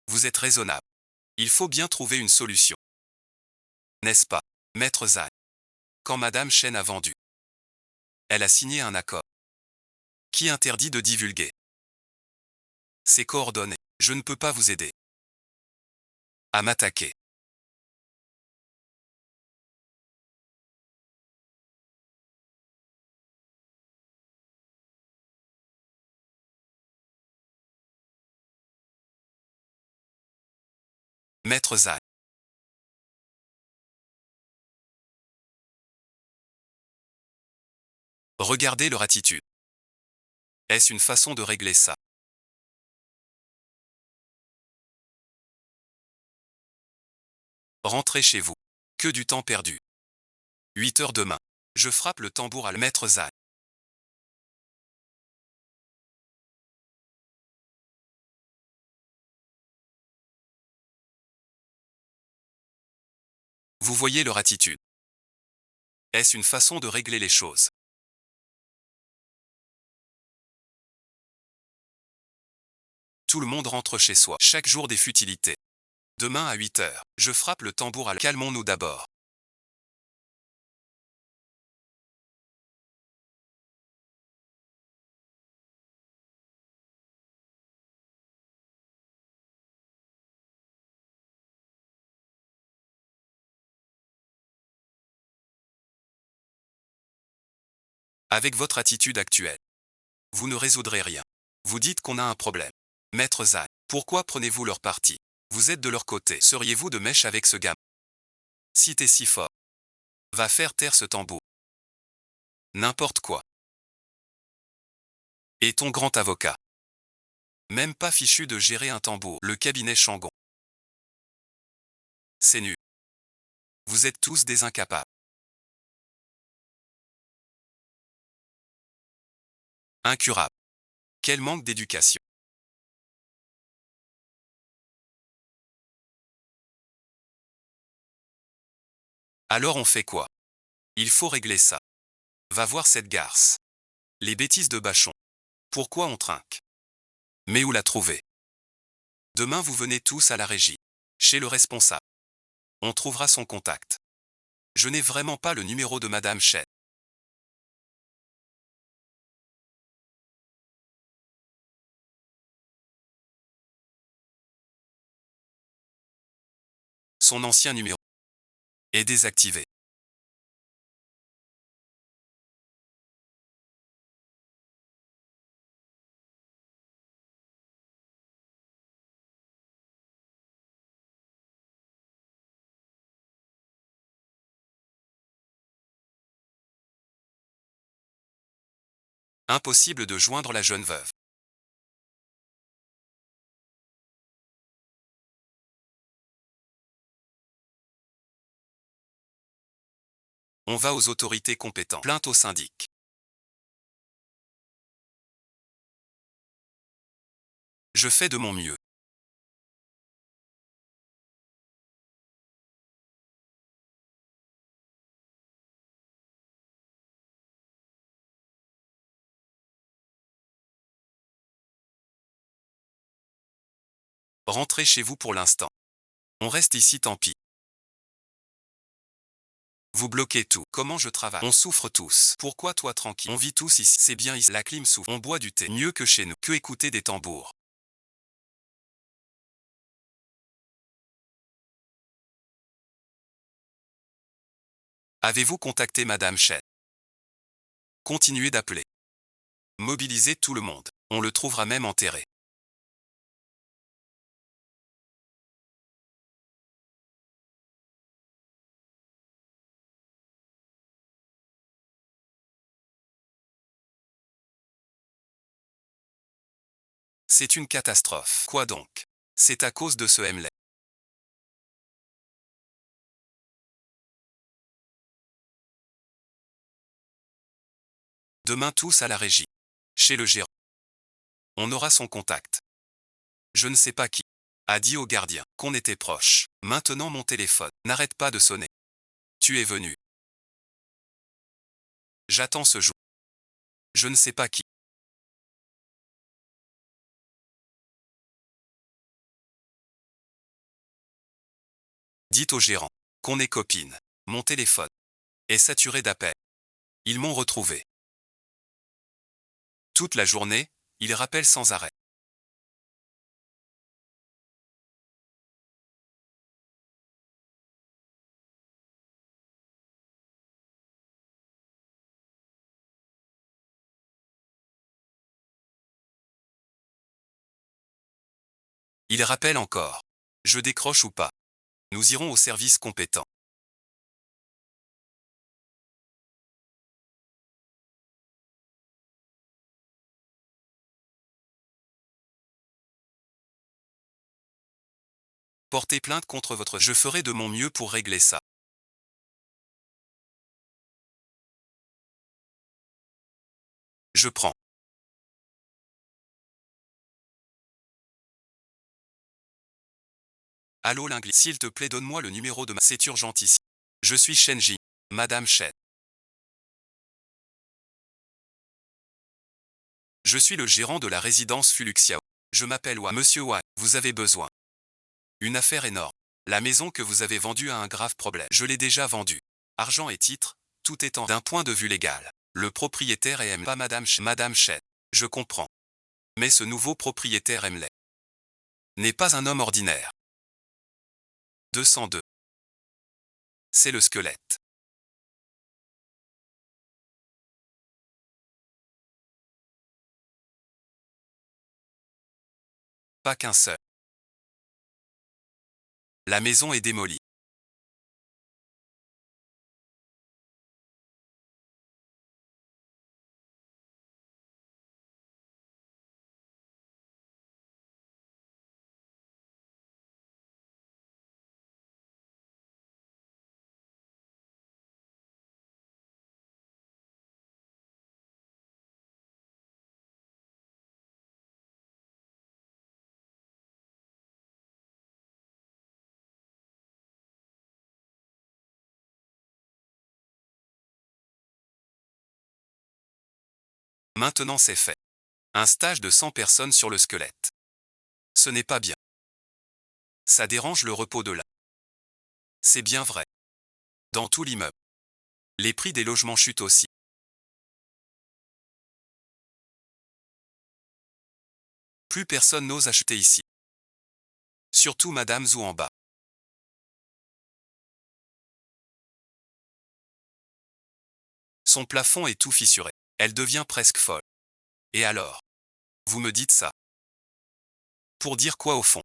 Vous êtes raisonnable. Il faut bien trouver une solution. N'est-ce pas, Maître Zhang? Quand Madame Chen a vendu, elle a signé un accord qui interdit de divulguer ses coordonnées. Je ne peux pas vous aider à m'attaquer. Maître Zhang. Regardez leur attitude. Est-ce une façon de régler ça? Rentrez chez vous. Que du temps perdu. 8 heures demain. Je frappe le tambour à le Maître Zhang. Vous voyez leur attitude. Est-ce une façon de régler les choses? Tout le monde rentre chez soi. Chaque jour des futilités. Demain à 8 heures. Je frappe le tambour à Calmons-nous d'abord. Avec votre attitude actuelle, vous ne résoudrez rien. Vous dites qu'on a un problème. Maître Zhang, pourquoi prenez-vous leur parti? Vous êtes de leur côté. Seriez-vous de mèche avec ce gamin? Si t'es si fort, va faire taire ce tambour. N'importe quoi. Et ton grand avocat? Même pas fichu de gérer un tambour. Le cabinet Shangon. C'est nul. Vous êtes tous des incapables. Incurables. Quel manque d'éducation. Alors on fait quoi? Il faut régler ça. Va voir cette garce. Les bêtises de Bachon. Pourquoi on trinque? Mais où la trouver? Demain vous venez tous à la régie. Chez le responsable. On trouvera son contact. Je n'ai vraiment pas le numéro de Madame Chen. Son ancien numéro est désactivé. Impossible de joindre la jeune veuve. On va aux autorités compétentes. Plainte au syndic. Je fais de mon mieux. Rentrez chez vous pour l'instant. On reste ici, tant pis. Vous bloquez tout. Comment je travaille? On souffre tous. Pourquoi toi tranquille? On vit tous ici. C'est bien ici. La clim souffle. On boit du thé. Mieux que chez nous. Que écouter des tambours. Avez-vous contacté Madame Chen? Continuez d'appeler. Mobilisez tout le monde. On le trouvera même enterré. C'est une catastrophe. Quoi donc? C'est à cause de ce Hemley. Demain tous à la régie. Chez le gérant. On aura son contact. Je ne sais pas qui. A dit au gardien qu'on était proche. Maintenant mon téléphone n'arrête pas de sonner. Tu es venu. J'attends ce jour. Je ne sais pas qui. Dites au gérant qu'on est copines. Mon téléphone est saturé d'appels. Ils m'ont retrouvé. Toute la journée, ils rappellent sans arrêt. Ils rappellent encore. Je décroche ou pas. Nous irons au service compétent. Portez plainte contre votre... Je ferai de mon mieux pour régler ça. Je prends. Allô Lingli, s'il te plaît donne-moi le numéro de ma... C'est urgentissime. Je suis Shenji. Madame Shen. Je suis le gérant de la résidence Fuluxiao. Je m'appelle Wa. Monsieur Wa, vous avez besoin. Une affaire énorme. La maison que vous avez vendue a un grave problème. Je l'ai déjà vendue. Argent et titres, tout étant d'un point de vue légal. Le propriétaire aime pas Madame Shen. Je comprends. Mais ce nouveau propriétaire Emley n'est pas un homme ordinaire. 202. C'est le squelette. Pas qu'un seul. La maison est démolie. Maintenant c'est fait. Un stage de 100 personnes sur le squelette. Ce n'est pas bien. Ça dérange le repos de là. C'est bien vrai. Dans tout l'immeuble. Les prix des logements chutent aussi. Plus personne n'ose acheter ici. Surtout Madame Zhou en bas. Son plafond est tout fissuré. Elle devient presque folle. Et alors? Vous me dites ça. Pour dire quoi au fond?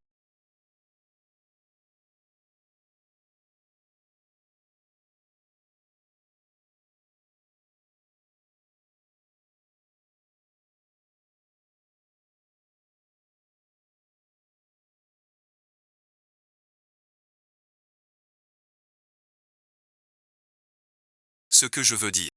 Ce que je veux dire.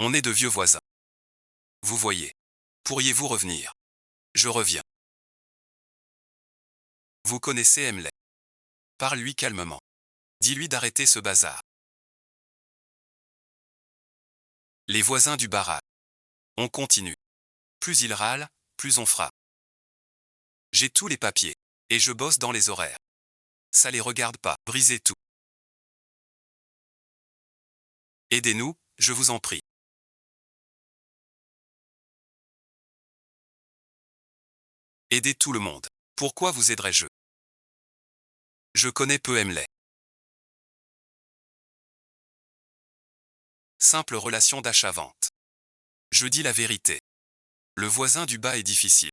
On est de vieux voisins. Vous voyez. Pourriez-vous revenir? Je reviens. Vous connaissez Emily. Parle-lui calmement. Dis-lui d'arrêter ce bazar. Les voisins du barrage. On continue. Plus ils râlent, plus on frappe. J'ai tous les papiers. Et je bosse dans les horaires. Ça les regarde pas. Brisez tout. Aidez-nous, je vous en prie. Aidez tout le monde. Pourquoi vous aiderais-je? Je connais peu Emily. Simple relation d'achat-vente. Je dis la vérité. Le voisin du bas est difficile.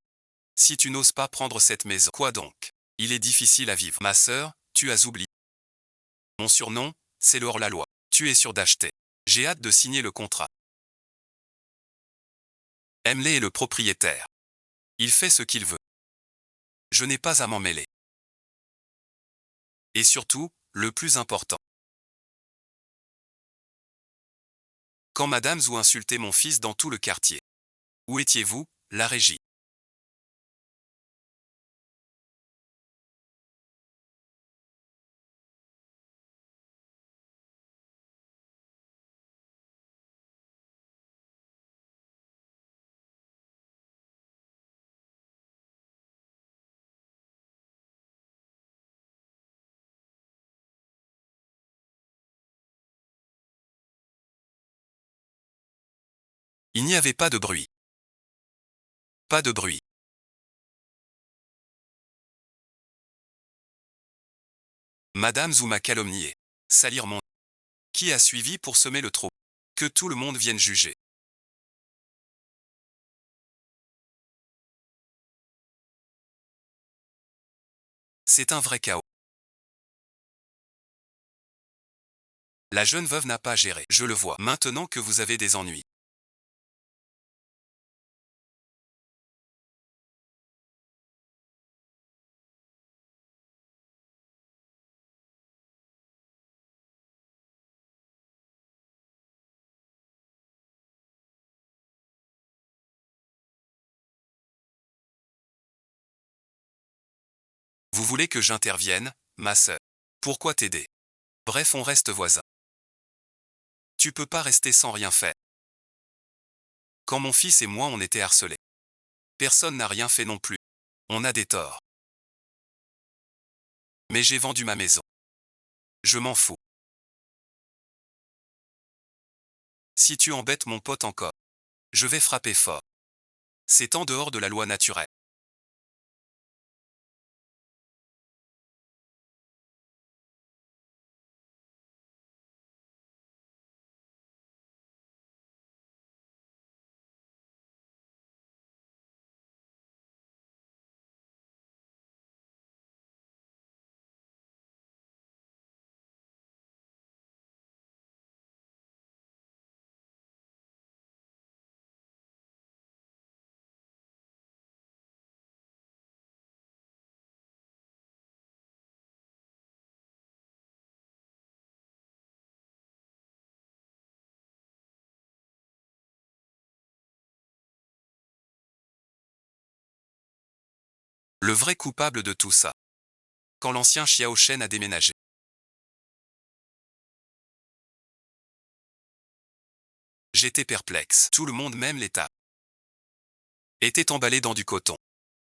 Si tu n'oses pas prendre cette maison, quoi donc? Il est difficile à vivre. Ma sœur, tu as oublié. Mon surnom, c'est le hors-la-loi. Tu es sûr d'acheter. J'ai hâte de signer le contrat. Emily est le propriétaire. Il fait ce qu'il veut. Je n'ai pas à m'en mêler. Et surtout, le plus important. Quand Madame Zhou insultait mon fils dans tout le quartier. Où étiez-vous, la régie? Il n'y avait pas de bruit. Pas de bruit. Madame Zhou m'a calomnié. Salir mon... Qui a suivi pour semer le trou? Que tout le monde vienne juger. C'est un vrai chaos. La jeune veuve n'a pas géré. Je le vois. Maintenant que vous avez des ennuis. Vous voulez que j'intervienne, ma sœur? Pourquoi t'aider? Bref, on reste voisins. Tu peux pas rester sans rien faire. Quand mon fils et moi on était harcelés. Personne n'a rien fait non plus. On a des torts. Mais j'ai vendu ma maison. Je m'en fous. Si tu embêtes mon pote encore, je vais frapper fort. C'est en dehors de la loi naturelle. Le vrai coupable de tout ça. Quand l'ancien Xiao Shen a déménagé. J'étais perplexe. Tout le monde, même l'État, était emballé dans du coton.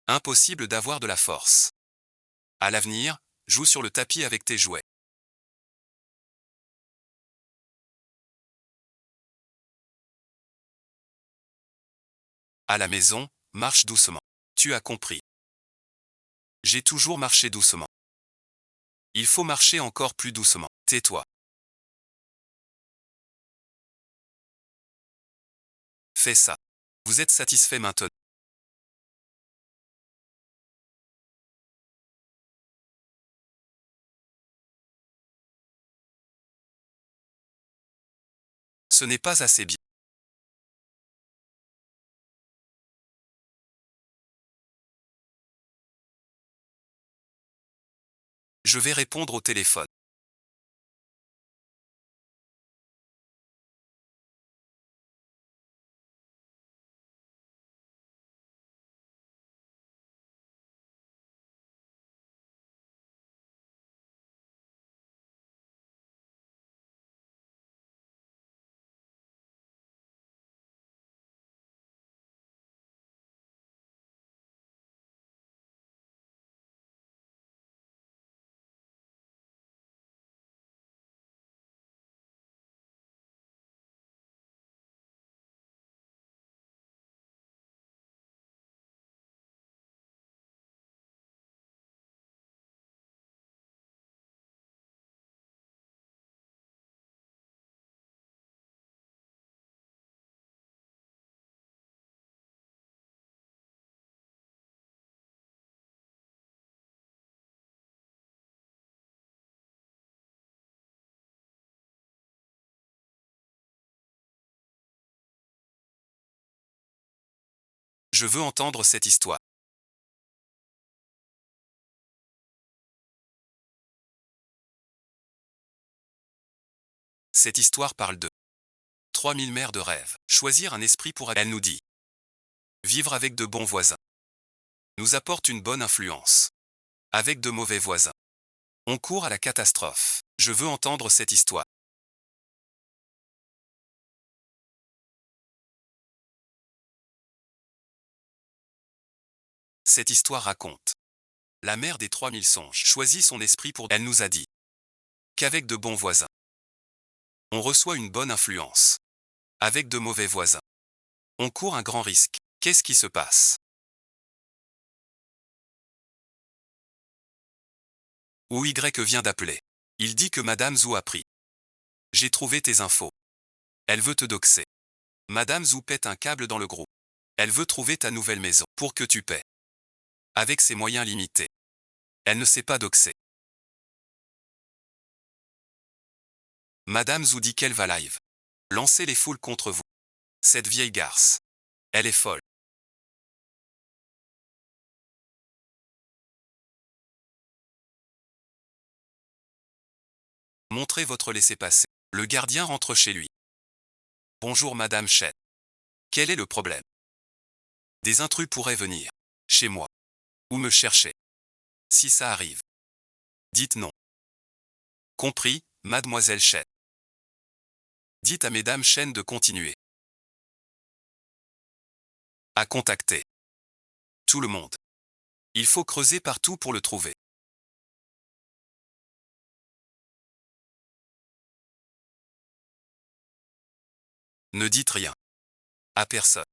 Impossible d'avoir de la force. À l'avenir, joue sur le tapis avec tes jouets. À la maison, marche doucement. Tu as compris. J'ai toujours marché doucement. Il faut marcher encore plus doucement. Tais-toi. Fais ça. Vous êtes satisfait maintenant? Ce n'est pas assez bien. Je vais répondre au téléphone. Je veux entendre cette histoire. Cette histoire parle de 3000 mères de rêve. Choisir un esprit pour... Elle nous dit. Vivre avec de bons voisins. Nous apporte une bonne influence. Avec de mauvais voisins. On court à la catastrophe. Je veux entendre cette histoire. Cette histoire raconte. La mère des 3000 songes choisit son esprit pour... Elle nous a dit. Qu'avec de bons voisins. On reçoit une bonne influence. Avec de mauvais voisins. On court un grand risque. Qu'est-ce qui se passe? Ou Y vient d'appeler. Il dit que Madame Zhou a pris. J'ai trouvé tes infos. Elle veut te doxer. Madame Zhou pète un câble dans le groupe. Elle veut trouver ta nouvelle maison pour que tu paies. Avec ses moyens limités. Elle ne sait pas doxer. Madame Zhou dit qu'elle va live. Lancer les foules contre vous. Cette vieille garce. Elle est folle. Montrez votre laissez-passer. Le gardien rentre chez lui. Bonjour Madame Chen. Quel est le problème? Des intrus pourraient venir. Chez moi. Ou me chercher. Si ça arrive. Dites non. Compris, Mademoiselle Chen. Dites à Mesdames Chen de continuer. À contacter. Tout le monde. Il faut creuser partout pour le trouver. Ne dites rien. À personne.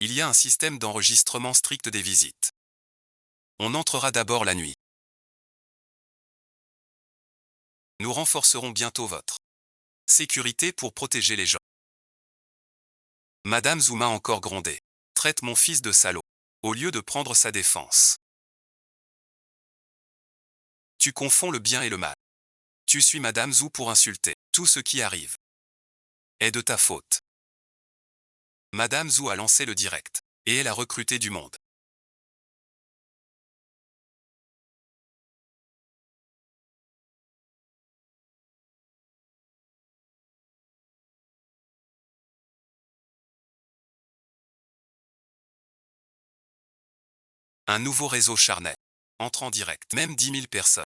Il y a un système d'enregistrement strict des visites. On entrera d'abord la nuit. Nous renforcerons bientôt votre sécurité pour protéger les gens. Madame Zouma encore grondé. Traite mon fils de salaud. Au lieu de prendre sa défense. Tu confonds le bien et le mal. Tu suis Madame Zhou pour insulter. Tout ce qui arrive est de ta faute. Madame Zhou a lancé le direct. Et elle a recruté du monde. Un nouveau réseau charnel. Entre en direct. Même 10 000 personnes.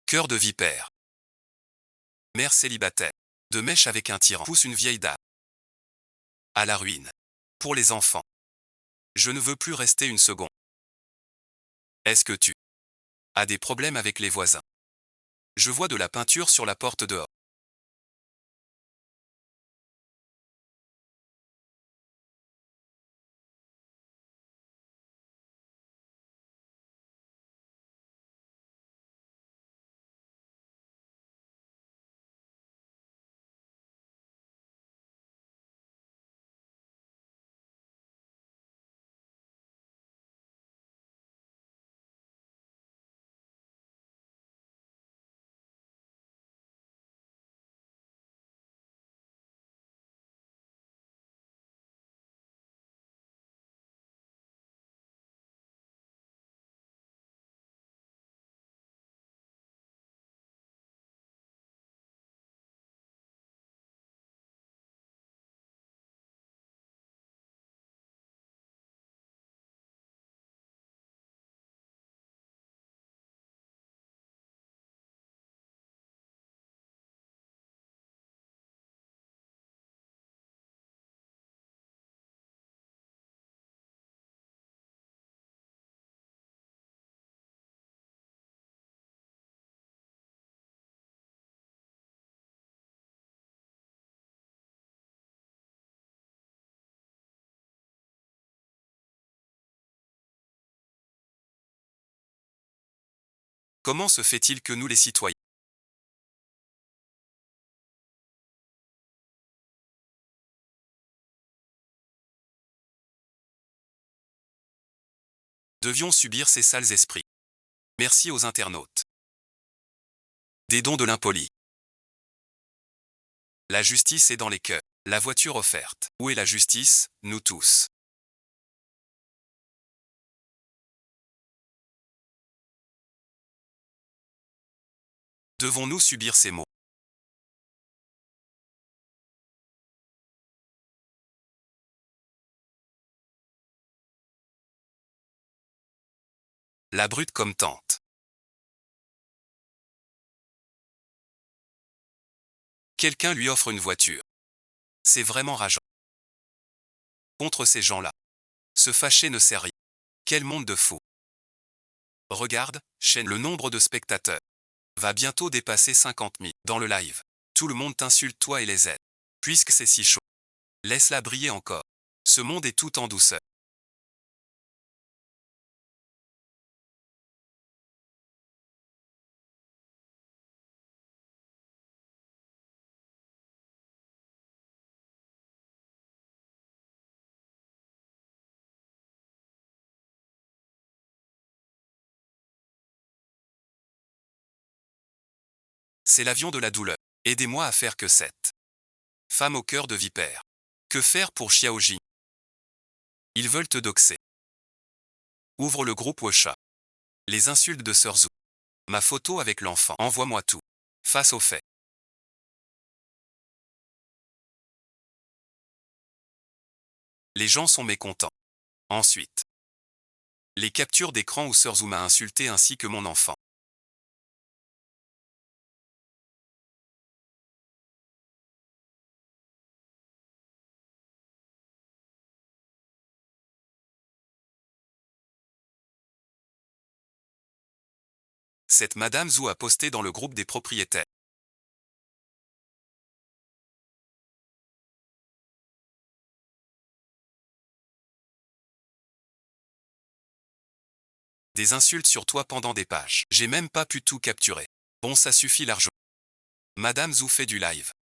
Cœur de vipère. Mère célibataire. De mèche avec un tyran. Pousse une vieille dame. À la ruine. Pour les enfants. Je ne veux plus rester une seconde. Est-ce que tu as des problèmes avec les voisins? Je vois de la peinture sur la porte dehors. Comment se fait-il que nous les citoyens devions subir ces sales esprits? Merci aux internautes. Des dons de l'impoli. La justice est dans les cœurs. La voiture offerte. Où est la justice? Nous tous. Devons-nous subir ces mots? La brute comme tante. Quelqu'un lui offre une voiture. C'est vraiment rageant. Contre ces gens-là. Se fâcher ne sert à rien. Quel monde de fous. Regarde, chaîne, le nombre de spectateurs va bientôt dépasser 50 000 dans le live. Tout le monde t'insulte toi et les aides. Puisque c'est si chaud. Laisse-la briller encore. Ce monde est tout en douceur. C'est l'avion de la douleur. Aidez-moi à faire que cette femme au cœur de vipère. Que faire pour Xiaoji? Ils veulent te doxer. Ouvre le groupe Wosha. Les insultes de Sœur Zhou. Ma photo avec l'enfant. Envoie-moi tout. Face aux faits. Les gens sont mécontents. Ensuite. Les captures d'écran où Sœur Zhou m'a insulté ainsi que mon enfant. Cette Madame Zhou a posté dans le groupe des propriétaires. Des insultes sur toi pendant des pages. J'ai même pas pu tout capturer. Bon, ça suffit largement. Madame Zhou fait du live.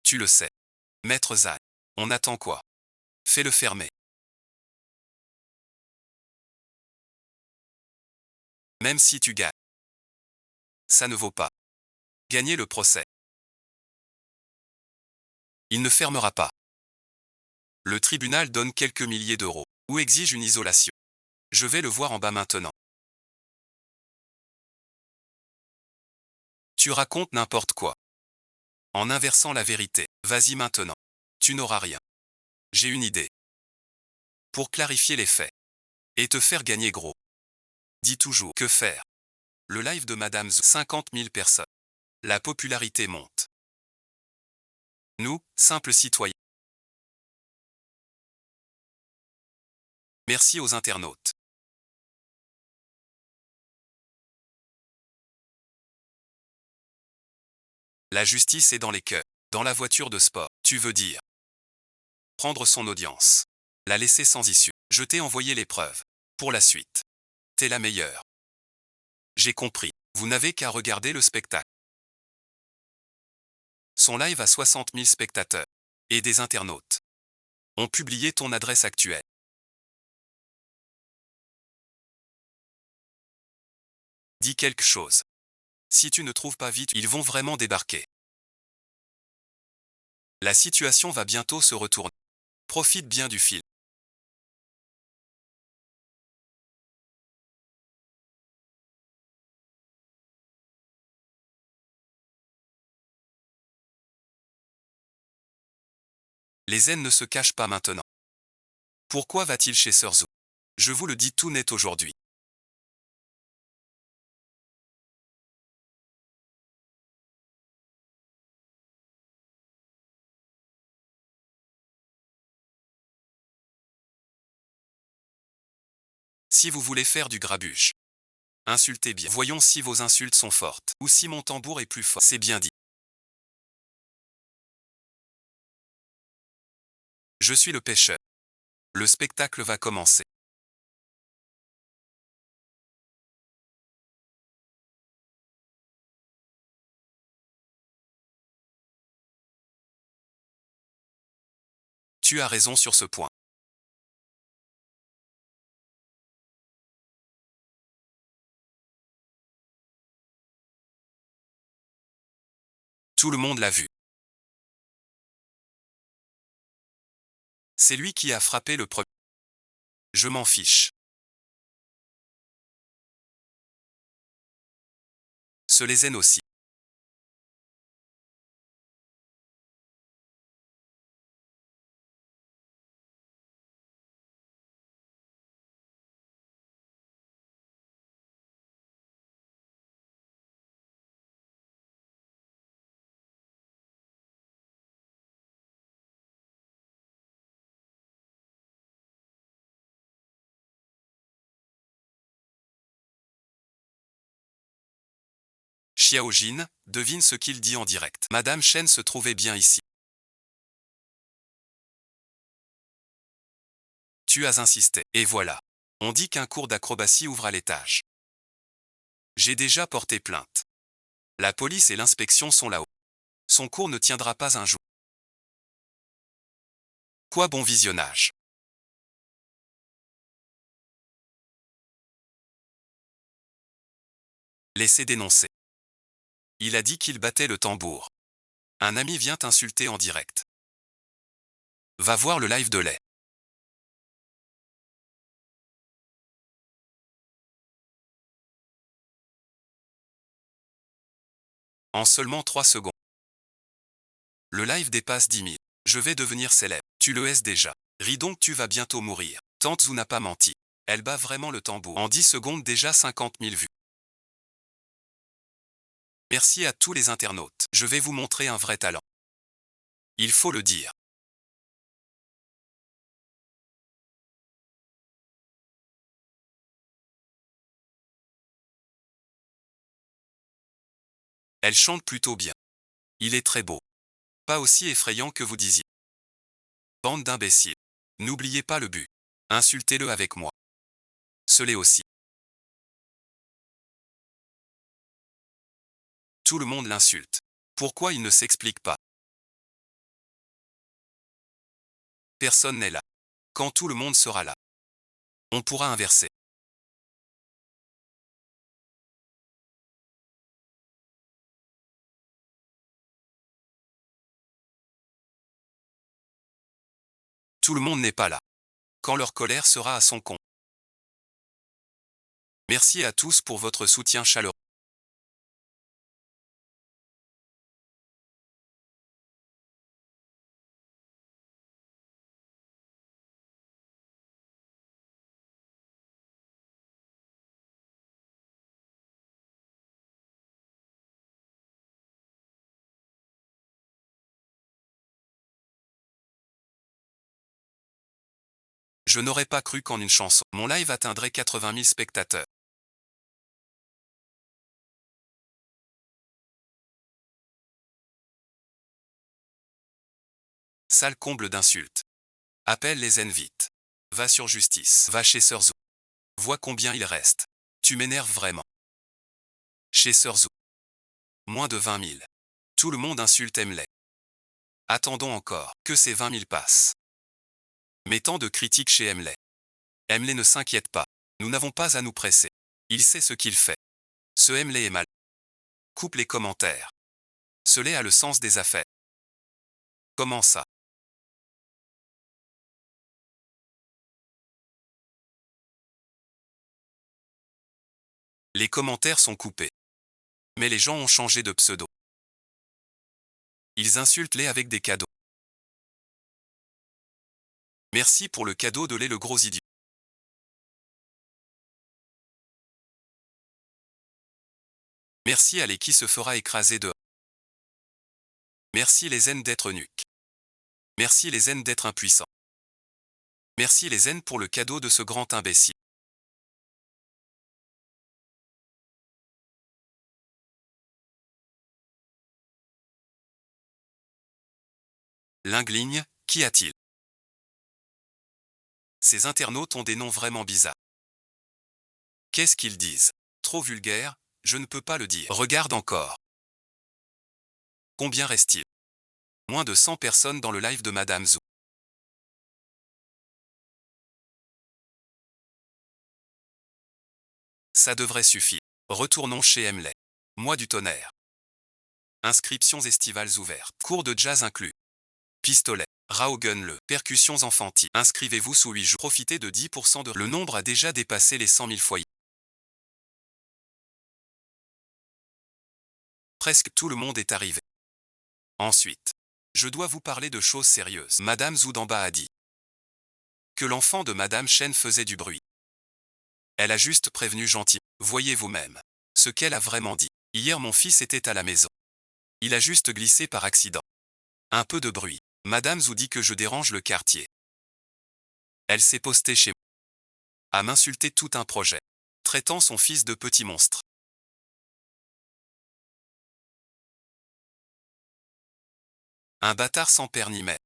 Tu le sais. Maître Zhang. On attend quoi? Fais-le fermer. Même si tu gagnes. Ça ne vaut pas. Gagner le procès. Il ne fermera pas. Le tribunal donne quelques milliers d'euros. Ou exige une isolation. Je vais le voir en bas maintenant. Tu racontes n'importe quoi. En inversant la vérité. Vas-y maintenant. Tu n'auras rien. J'ai une idée. Pour clarifier les faits. Et te faire gagner gros. Dis toujours. Que faire? Le live de Madame Zhou. 50 000 personnes. La popularité monte. Nous, simples citoyens. Merci aux internautes. La justice est dans les cœurs. Dans la voiture de sport. Tu veux dire. Prendre son audience. La laisser sans issue. Je t'ai envoyé les preuves. Pour la suite. T'es la meilleure. J'ai compris. Vous n'avez qu'à regarder le spectacle. Son live a 60 000 spectateurs. Et des internautes ont publié ton adresse actuelle. Dis quelque chose. Si tu ne trouves pas vite, ils vont vraiment débarquer. La situation va bientôt se retourner. Profite bien du film. Les haines ne se cachent pas maintenant. Pourquoi va-t-il chez Sœur Zhou? Je vous le dis tout net aujourd'hui. Si vous voulez faire du grabuge, insultez bien. Voyons si vos insultes sont fortes. Ou si mon tambour est plus fort. C'est bien dit. Je suis le pêcheur. Le spectacle va commencer. Tu as raison sur ce point. Tout le monde l'a vu. C'est lui qui a frappé le premier. Je m'en fiche. Se les haine aussi. Xiaojin, devine ce qu'il dit en direct. Madame Chen se trouvait bien ici. Tu as insisté. Et voilà. On dit qu'un cours d'acrobatie ouvre à l'étage. J'ai déjà porté plainte. La police et l'inspection sont là-haut. Son cours ne tiendra pas un jour. Quoi bon visionnage. Laissez dénoncer. Il a dit qu'il battait le tambour. Un ami vient t'insulter en direct. Va voir le live de lait. En seulement 3 secondes. Le live dépasse 10 000. Je vais devenir célèbre. Tu le es déjà. Ris donc, tu vas bientôt mourir. Tante Zhu n'a pas menti. Elle bat vraiment le tambour. En 10 secondes déjà 50 000 vues. Merci à tous les internautes. Je vais vous montrer un vrai talent. Il faut le dire. Elle chante plutôt bien. Il est très beau. Pas aussi effrayant que vous disiez. Bande d'imbéciles. N'oubliez pas le but. Insultez-le avec moi. Ce l'est aussi. Tout le monde l'insulte. Pourquoi il ne s'explique pas? Personne n'est là. Quand tout le monde sera là, on pourra inverser. Tout le monde n'est pas là. Quand leur colère sera à son comble. Merci à tous pour votre soutien chaleureux. Je n'aurais pas cru qu'en une chanson, mon live atteindrait 80 000 spectateurs. Sale comble d'insultes. Appelle les haines vite. Va sur justice. Va chez Sir Zhou. Vois combien il reste. Tu m'énerves vraiment. Chez Sir Zhou. Moins de 20 000. Tout le monde insulte Emley. Attendons encore que ces 20 000 passent. Mais tant de critiques chez Emley. Emley ne s'inquiète pas. Nous n'avons pas à nous presser. Il sait ce qu'il fait. Ce Emley est mal. Coupe les commentaires. Cela a le sens des affaires. Comment ça? Les commentaires sont coupés. Mais les gens ont changé de pseudo. Ils insultent les avec des cadeaux. Merci pour le cadeau de lait le gros idiot. Merci à les qui se fera écraser dehors. Merci les haines d'être nuques. Merci les haines d'être impuissants. Merci les haines pour le cadeau de ce grand imbécile. Lingligne, qu'y a-t-il? Ces internautes ont des noms vraiment bizarres. Qu'est-ce qu'ils disent? Trop vulgaire, je ne peux pas le dire. Regarde encore. Combien reste-t-il? Moins de 100 personnes dans le live de Madame Zhou. Ça devrait suffire. Retournons chez Emley. Moi du tonnerre. Inscriptions estivales ouvertes. Cours de jazz inclus. Pistolet. Raogun le. Percussions enfantiles. Inscrivez-vous sous 8 jours. Profitez de 10% de... Le nombre a déjà dépassé les 100 000 foyers. Presque tout le monde est arrivé. Ensuite, je dois vous parler de choses sérieuses. Madame Zhu d'en bas a dit que l'enfant de Madame Chen faisait du bruit. Elle a juste prévenu gentiment. Voyez vous-même ce qu'elle a vraiment dit. Hier mon fils était à la maison. Il a juste glissé par accident. Un peu de bruit. Madame Zhu dit que je dérange le quartier. Elle s'est postée chez moi à m'insulter tout un projet, traitant son fils de petit monstre. Un bâtard sans père ni mère.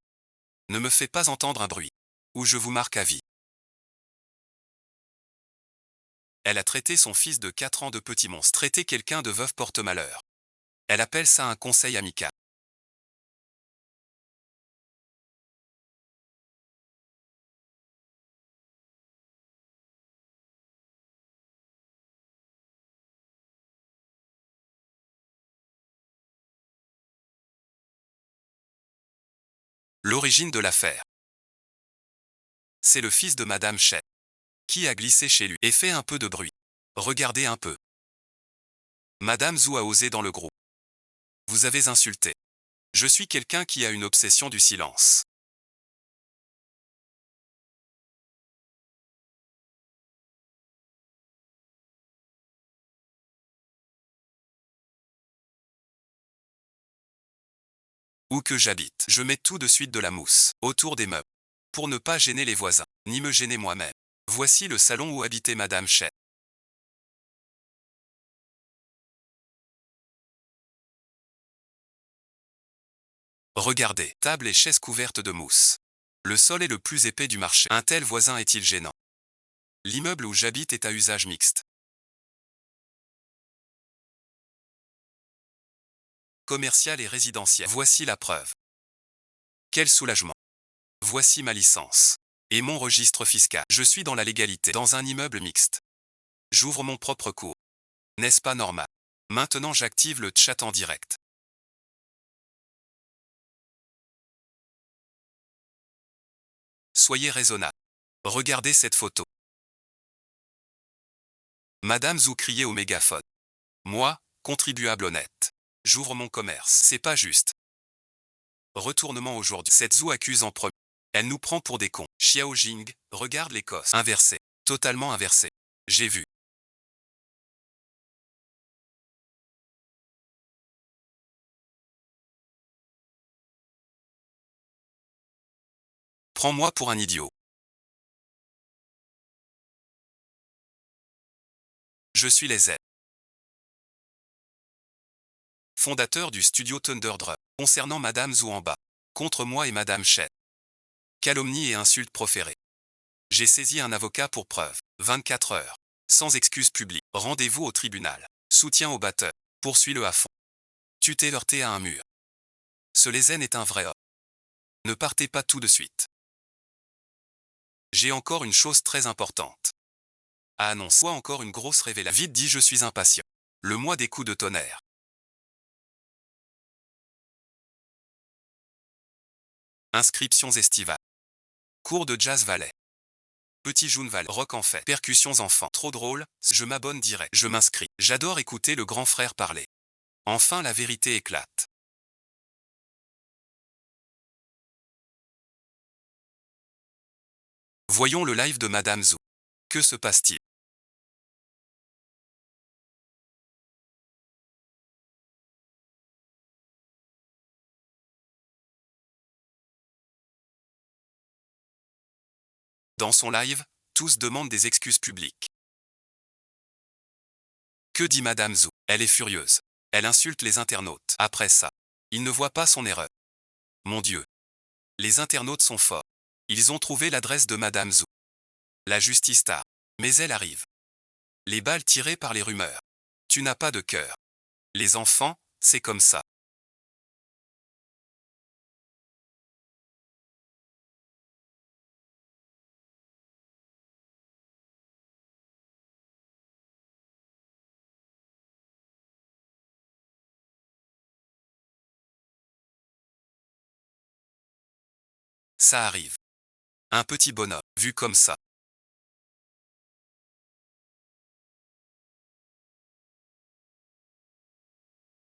Ne me fais pas entendre un bruit, ou je vous marque à vie. Elle a traité son fils de 4 ans de petit monstre. Traiter quelqu'un de veuf porte malheur. Elle appelle ça un conseil amical. L'origine de l'affaire. C'est le fils de Madame Chen qui a glissé chez lui et fait un peu de bruit. Regardez un peu. Madame Zhu a osé dans le groupe. Vous avez insulté. Je suis quelqu'un qui a une obsession du silence. Où que j'habite, je mets tout de suite de la mousse autour des meubles, pour ne pas gêner les voisins, ni me gêner moi-même. Voici le salon où habitait Madame Chen. Regardez, table et chaises couvertes de mousse. Le sol est le plus épais du marché. Un tel voisin est-il gênant? L'immeuble où j'habite est à usage mixte. Commercial et résidentiel. Voici la preuve. Quel soulagement. Voici ma licence. Et mon registre fiscal. Je suis dans la légalité. Dans un immeuble mixte. J'ouvre mon propre cours. N'est-ce pas normal? Maintenant j'active le chat en direct. Soyez raisonnable. Regardez cette photo. Madame Zhu criait au mégaphone. Moi, contribuable honnête. J'ouvre mon commerce. C'est pas juste. Retournement aujourd'hui. Cette Zhu accuse en premier. Elle nous prend pour des cons. Xiao Jing, regarde l'Écosse. Inversé. Totalement inversé. J'ai vu. Prends-moi pour un idiot. Je suis les ailes. Fondateur du studio Thunderdrum. Concernant Madame Zhu en bas. Contre moi et Madame Chen. Calomnie et insultes proférées. J'ai saisi un avocat pour preuve. 24 heures. Sans excuse publique. Rendez-vous au tribunal. Soutien au batteur. Poursuis-le à fond. Tu t'es heurté à un mur. Ce Lezen est un vrai homme. Ne partez pas tout de suite. J'ai encore une chose très importante à annoncer. Soit encore une grosse révélation. Vite dit, je suis impatient. Le mois des coups de tonnerre. Inscriptions estivales. Cours de jazz valet. Petit June Valet. Rock en fait. Percussions enfants. Trop drôle, je m'abonne direct. Je m'inscris. J'adore écouter le grand frère parler. Enfin la vérité éclate. Voyons le live de Madame Zhu. Que se passe-t-il? Dans son live, tous demandent des excuses publiques. Que dit Madame Zhu? Elle est furieuse. Elle insulte les internautes. Après ça, ils ne voient pas son erreur. Mon Dieu. Les internautes sont forts. Ils ont trouvé l'adresse de Madame Zhu. La justice tarde. Mais elle arrive. Les balles tirées par les rumeurs. Tu n'as pas de cœur. Les enfants, c'est comme ça. Ça arrive. Un petit bonhomme, vu comme ça.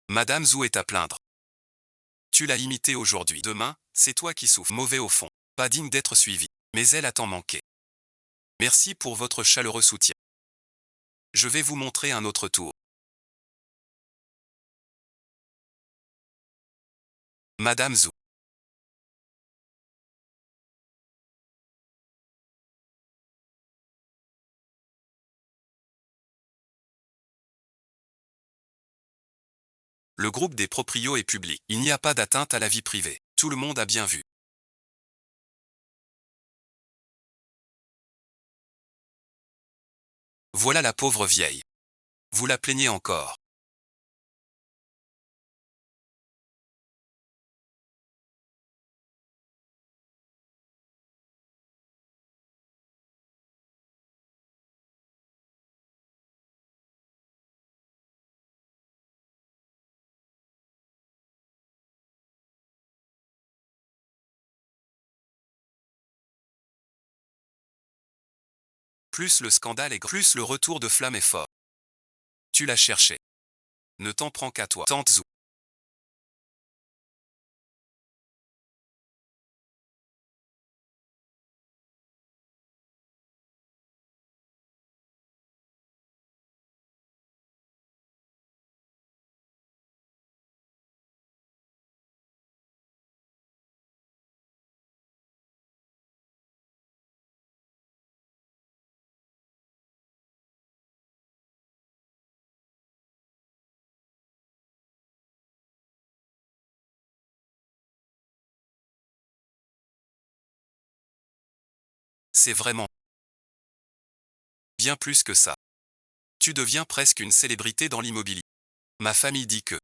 Madame Zhou est à plaindre. Tu l'as imité aujourd'hui. Demain, c'est toi qui souffres. Mauvais au fond. Pas digne d'être suivi. Mais elle a tant manqué. Merci pour votre chaleureux soutien. Je vais vous montrer un autre tour. Madame Zhou. Le groupe des proprios est public. Il n'y a pas d'atteinte à la vie privée. Tout le monde a bien vu. Voilà la pauvre vieille. Vous la plaignez encore. Plus le scandale est grand, plus le retour de flamme est fort. Tu l'as cherché. Ne t'en prends qu'à toi. Tante Zhou. C'est vraiment bien plus que ça. Tu deviens presque une célébrité dans l'immobilier. Ma famille dit que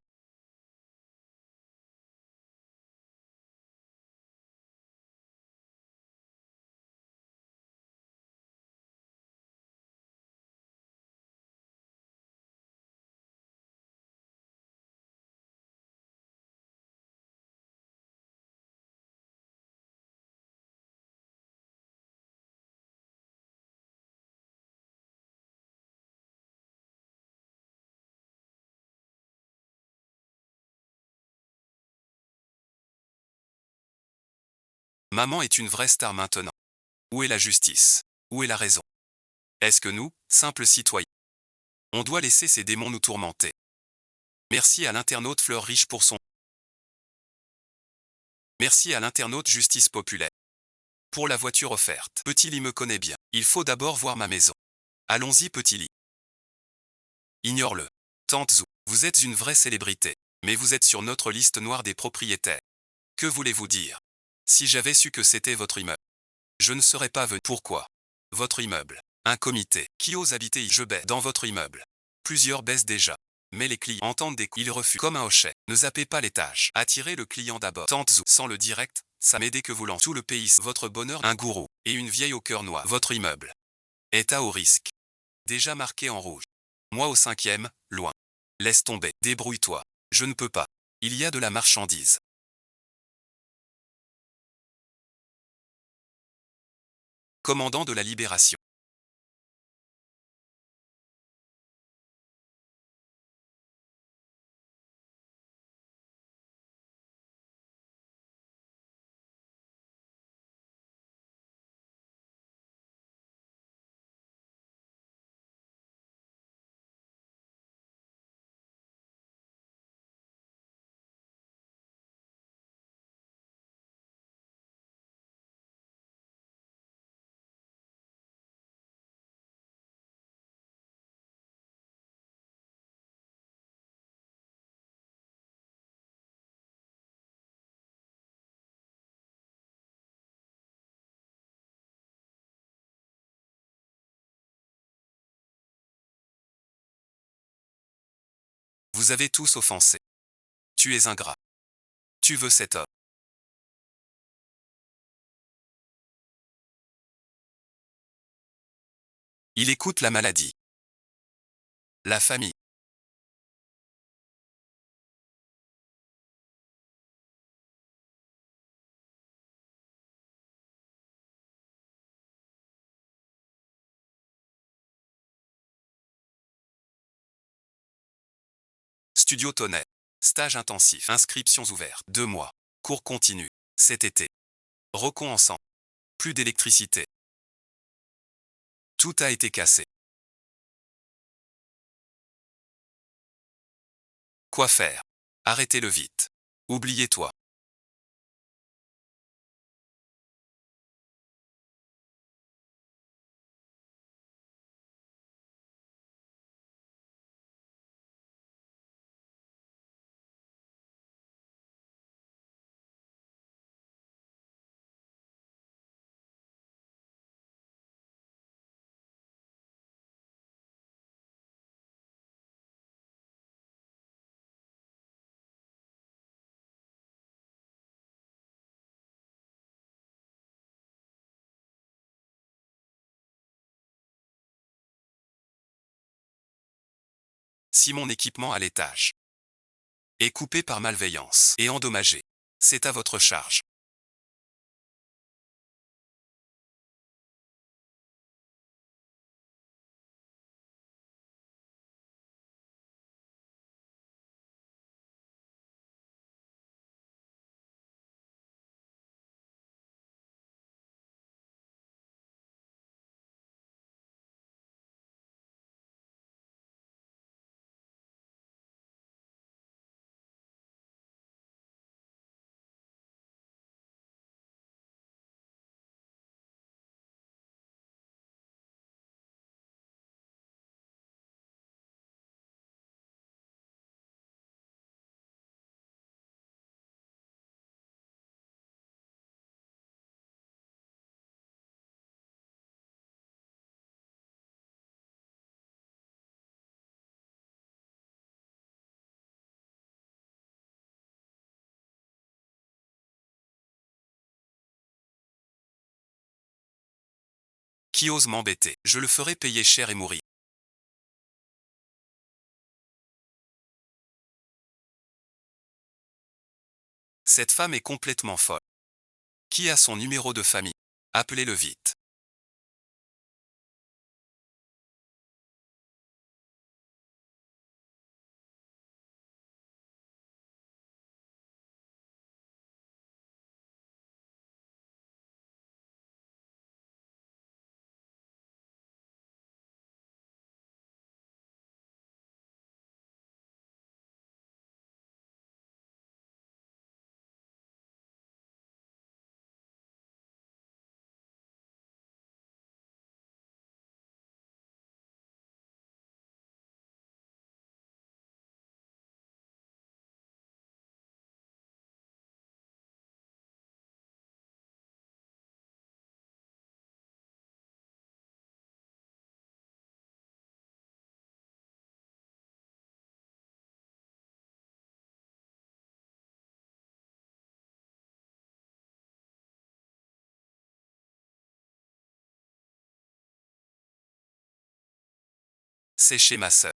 maman est une vraie star maintenant. Où est la justice? Où est la raison? Est-ce que nous, simples citoyens, on doit laisser ces démons nous tourmenter? Merci à l'internaute Fleur Riche pour son... Merci à l'internaute Justice Populaire. Pour la voiture offerte. Petit lit me connaît bien. Il faut d'abord voir ma maison. Allons-y petit lit. Ignore-le. Tante Zhou, vous êtes une vraie célébrité. Mais vous êtes sur notre liste noire des propriétaires. Que voulez-vous dire? Si j'avais su que c'était votre immeuble, je ne serais pas venu. Pourquoi? Votre immeuble. Un comité. Qui ose habiter Je baisse dans votre immeuble. Plusieurs baissent déjà. Mais les clients entendent des coups. Ils refusent comme un hochet. Ne zappez pas les tâches. Attirez le client d'abord. Tante Zhou, sans le direct, ça m'aide que vous lancez tout le pays. Votre bonheur, un gourou. Et une vieille au cœur noir. Votre immeuble est à haut risque. Déjà marqué en rouge. Moi au cinquième, loin. Laisse tomber. Débrouille-toi. Je ne peux pas. Il y a de la marchandise. Commandant de la Libération. Vous avez tous offensé. Tu es ingrat. Tu veux cet homme. Il écoute la maladie. La famille. Studio Tonnet. Stage intensif. Inscriptions ouvertes. 2 mois. Cours continu. Cet été. Rocons ensemble. Plus d'électricité. Tout a été cassé. Quoi faire? Arrêtez-le vite. Oubliez-toi. Si mon équipement à l'étage est coupé par malveillance et endommagé, c'est à votre charge. Qui ose m'embêter? Je le ferai payer cher et mourir. Cette femme est complètement folle. Qui a son numéro de famille? Appelez-le vite. C'est chez ma sœur.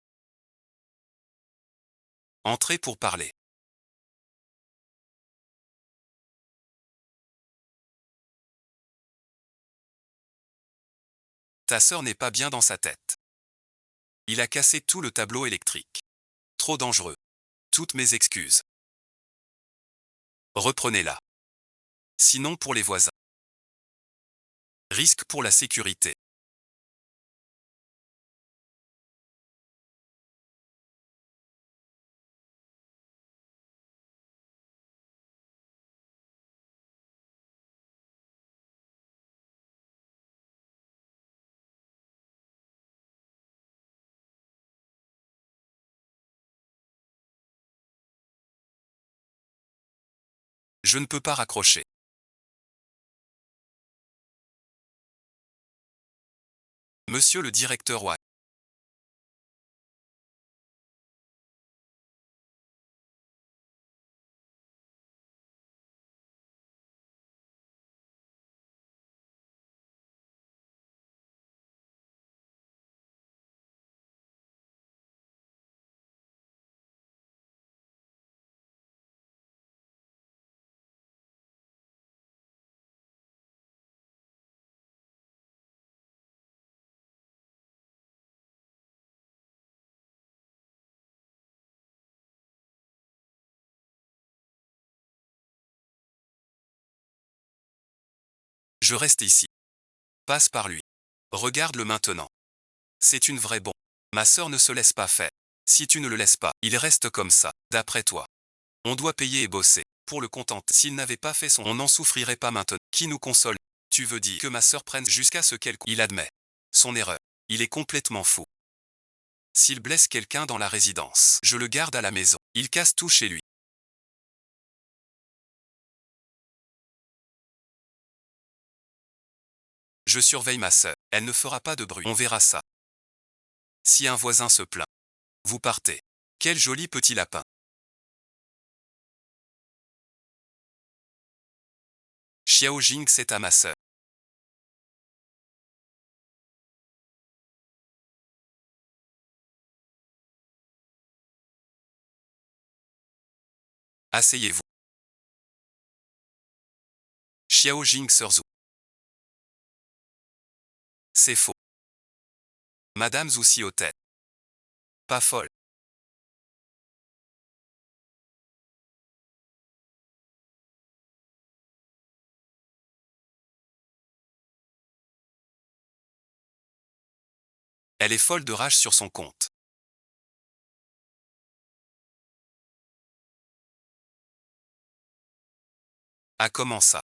Entrez pour parler. Ta sœur n'est pas bien dans sa tête. Il a cassé tout le tableau électrique. Trop dangereux. Toutes mes excuses. Reprenez-la. Sinon pour les voisins. Risque pour la sécurité. Je ne peux pas raccrocher. Monsieur le directeur Watt. Je reste ici. Passe par lui. Regarde-le maintenant. C'est une vraie bombe. Ma sœur ne se laisse pas faire. Si tu ne le laisses pas, il reste comme ça, d'après toi. On doit payer et bosser. Pour le contenter. S'il n'avait pas fait on n'en souffrirait pas maintenant. Qui nous console? Tu veux dire que ma sœur prenne jusqu'à ce qu'elle... Il admet son erreur. Il est complètement fou. S'il blesse quelqu'un dans la résidence, je le garde à la maison. Il casse tout chez lui. Je surveille ma sœur. Elle ne fera pas de bruit. On verra ça. Si un voisin se plaint, vous partez. Quel joli petit lapin. Xiao Jing, c'est à ma sœur. Asseyez-vous. Xiao Jing Sir Zhu. C'est faux. Madame Zhu sihotait. Pas folle. Elle est folle de rage sur son compte. Ah, comment ça?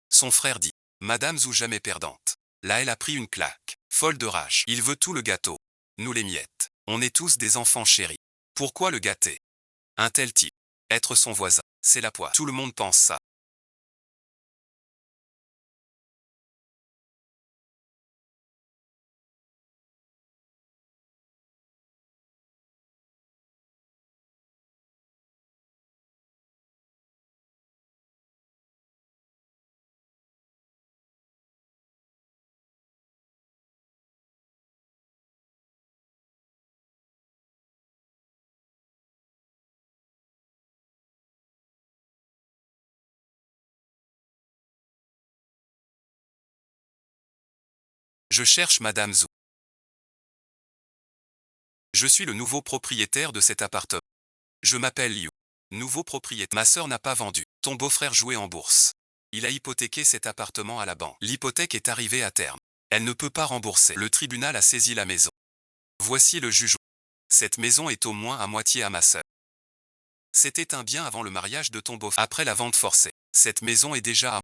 Son frère dit. Madame Zhu jamais perdante. Là elle a pris une claque. Folle de rage. Il veut tout le gâteau. Nous les miettes. On est tous des enfants chéris. Pourquoi le gâter? Un tel type. Être son voisin. C'est la poire. Tout le monde pense ça. Je cherche Madame Zhu. Je suis le nouveau propriétaire de cet appartement. Je m'appelle Liu. Nouveau propriétaire. Ma sœur n'a pas vendu. Ton beau-frère jouait en bourse. Il a hypothéqué cet appartement à la banque. L'hypothèque est arrivée à terme. Elle ne peut pas rembourser. Le tribunal a saisi la maison. Voici le jugement. Cette maison est au moins à moitié à ma sœur. C'était un bien avant le mariage de ton beau-frère. Après la vente forcée, cette maison est déjà à...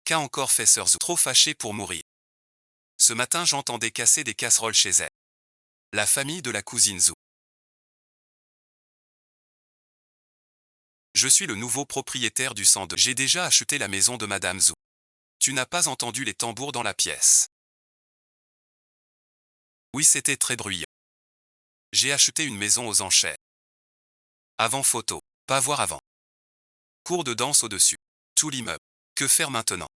Qu'a encore fait Sœur Zhu? Trop fâchée pour mourir. Ce matin j'entendais casser des casseroles chez elle. La famille de la cousine Zhu. Je suis le nouveau propriétaire du 102. J'ai déjà acheté la maison de Madame Zhu. Tu n'as pas entendu les tambours dans la pièce? Oui, c'était très bruyant. J'ai acheté une maison aux enchères. Avant photo. Pas voir avant. Cours de danse au-dessus. Tout l'immeuble. Que faire maintenant?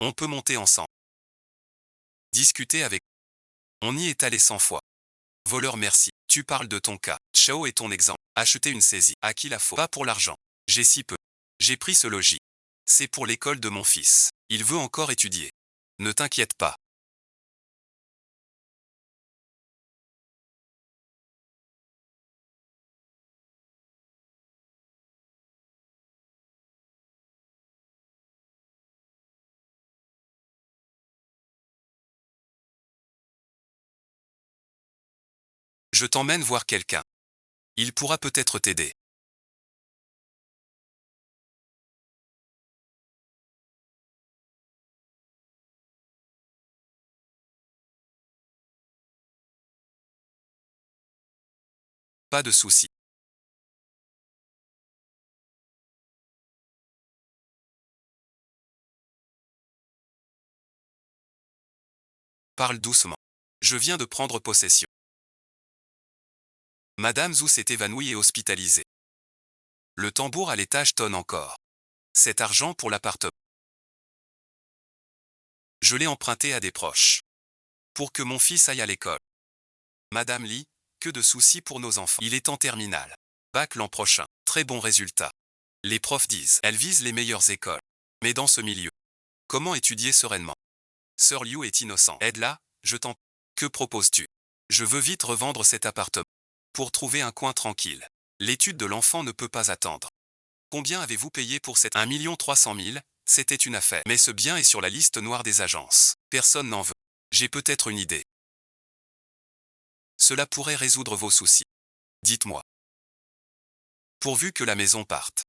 On peut monter ensemble. Discuter avec. On y est allé 100 fois. Voleur, merci. Tu parles de ton cas. Chao est ton exemple. Acheter une saisie. À qui la faut? Pas pour l'argent. J'ai si peu. J'ai pris ce logis. C'est pour l'école de mon fils. Il veut encore étudier. Ne t'inquiète pas. Je t'emmène voir quelqu'un. Il pourra peut-être t'aider. Pas de souci. Parle doucement. Je viens de prendre possession. Madame Zhu s'est évanouie et hospitalisée. Le tambour à l'étage tonne encore. Cet argent pour l'appartement. Je l'ai emprunté à des proches. Pour que mon fils aille à l'école. Madame Lee, que de soucis pour nos enfants. Il est en terminale. Bac l'an prochain. Très bon résultat. Les profs disent, elle vise les meilleures écoles. Mais dans ce milieu, comment étudier sereinement? Sœur Liu est innocente. Aide-la, je t'en... Que proposes-tu? Je veux vite revendre cet appartement. Pour trouver un coin tranquille. L'étude de l'enfant ne peut pas attendre. Combien avez-vous payé pour cette 1 300 000? C'était une affaire. Mais ce bien est sur la liste noire des agences. Personne n'en veut. J'ai peut-être une idée. Cela pourrait résoudre vos soucis. Dites-moi. Pourvu que la maison parte.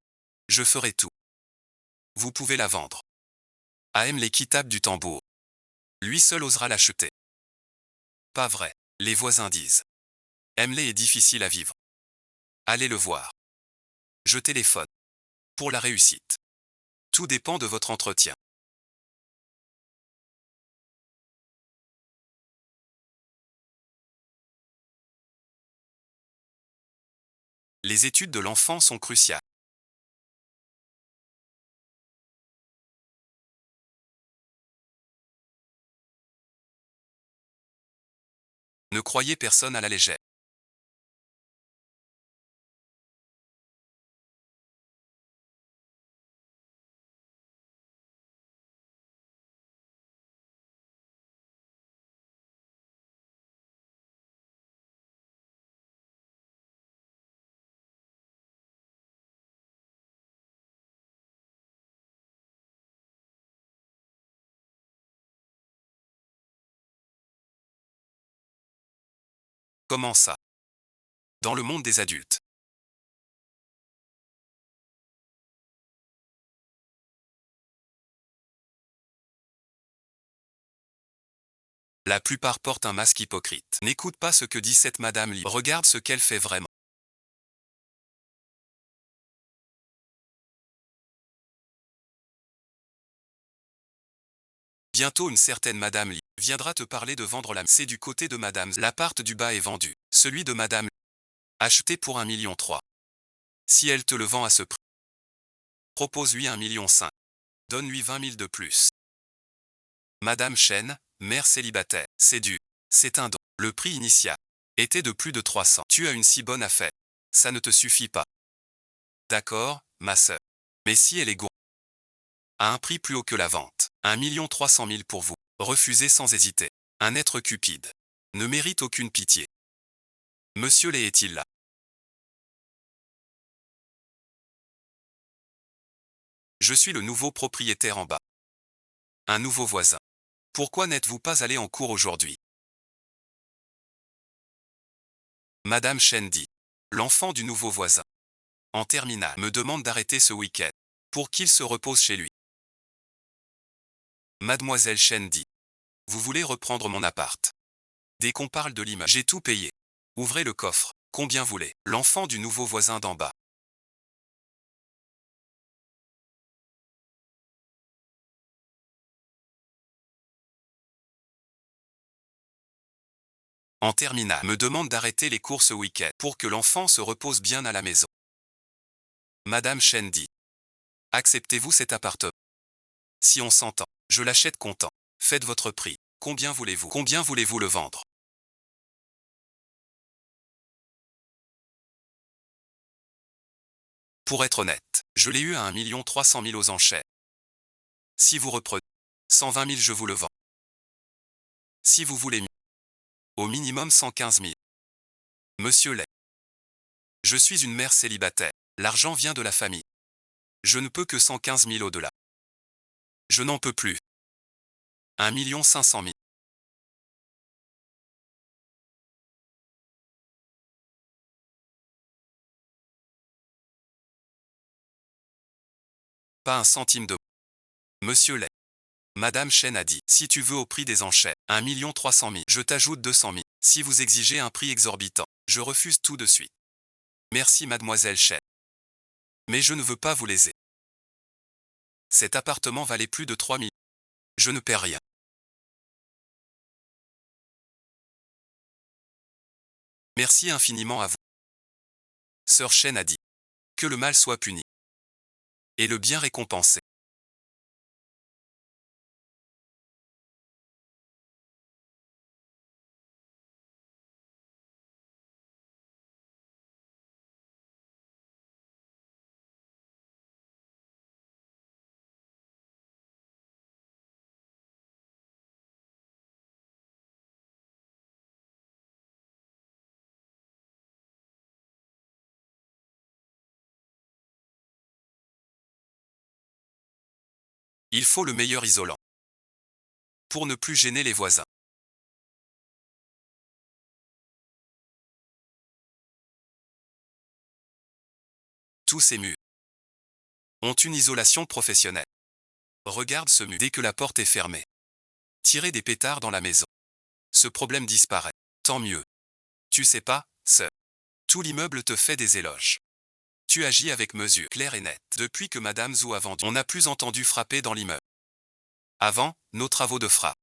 Je ferai tout. Vous pouvez la vendre. AM l'équitable du tambour. Lui seul osera l'acheter. Pas vrai. Les voisins disent. Emley est difficile à vivre. Allez le voir. Je téléphone. Pour la réussite. Tout dépend de votre entretien. Les études de l'enfant sont cruciales. Ne croyez personne à la légère. Comment ça? Dans le monde des adultes. La plupart portent un masque hypocrite. N'écoute pas ce que dit cette Madame Lee. Regarde ce qu'elle fait vraiment. Bientôt une certaine Madame Lee viendra te parler de vendre la... C'est du côté de Madame. L'appart du bas est vendu. Celui de Madame Lee. Acheté pour 1,3 million. Si elle te le vend à ce prix, propose-lui 1,5 million. Donne-lui 20 000 de plus. Madame Chen, mère célibataire, c'est du. C'est un don. Le prix initial était de plus de 300. Tu as une si bonne affaire. Ça ne te suffit pas. D'accord, ma sœur. Mais si elle est gourmande, à un prix plus haut que la vente, 1,3 million pour vous. Refusez sans hésiter. Un être cupide. Ne mérite aucune pitié. Monsieur Lé est-il là? Je suis le nouveau propriétaire en bas. Un nouveau voisin. Pourquoi n'êtes-vous pas allé en cours aujourd'hui? Madame Chen dit. L'enfant du nouveau voisin. En terminale, me demande d'arrêter ce week-end. Pour qu'il se repose chez lui. Mademoiselle Chen dit. Vous voulez reprendre mon appart? Dès qu'on parle de l'image, j'ai tout payé. Ouvrez le coffre. Combien voulez? L'enfant du nouveau voisin d'en bas. En terminale, me demande d'arrêter les cours ce week-end pour que l'enfant se repose bien à la maison. Madame Chen dit. Acceptez-vous cet appartement? Si on s'entend, je l'achète content. Faites votre prix. Combien voulez-vous? Combien voulez-vous le vendre? Pour être honnête, je l'ai eu à 1,3 million aux enchères. Si vous reprenez 120 000, je vous le vends. Si vous voulez mieux, au minimum 115 000. Monsieur Lay. Je suis une mère célibataire. L'argent vient de la famille. Je ne peux que 115 000 au-delà. Je n'en peux plus. 1,5 million. Pas un centime de... Monsieur Lay. Madame Chen a dit, si tu veux au prix des enchères, 1,3 million, je t'ajoute 200 000. Si vous exigez un prix exorbitant, je refuse tout de suite. Merci Mademoiselle Chen. Mais je ne veux pas vous léser. Cet appartement valait plus de 3 000. Je ne perds rien. Merci infiniment à vous. Sœur Chen a dit. Que le mal soit puni. Et le bien récompensé. Il faut le meilleur isolant. Pour ne plus gêner les voisins. Tous ces murs ont une isolation professionnelle. Regarde ce mur dès que la porte est fermée. Tirer des pétards dans la maison. Ce problème disparaît. Tant mieux. Tu sais pas, tout l'immeuble te fait des éloges. Tu agis avec mesure claire et nette. Depuis que Madame Zhou a vendu, on n'a plus entendu frapper dans l'immeuble. Avant, nos travaux de frappe.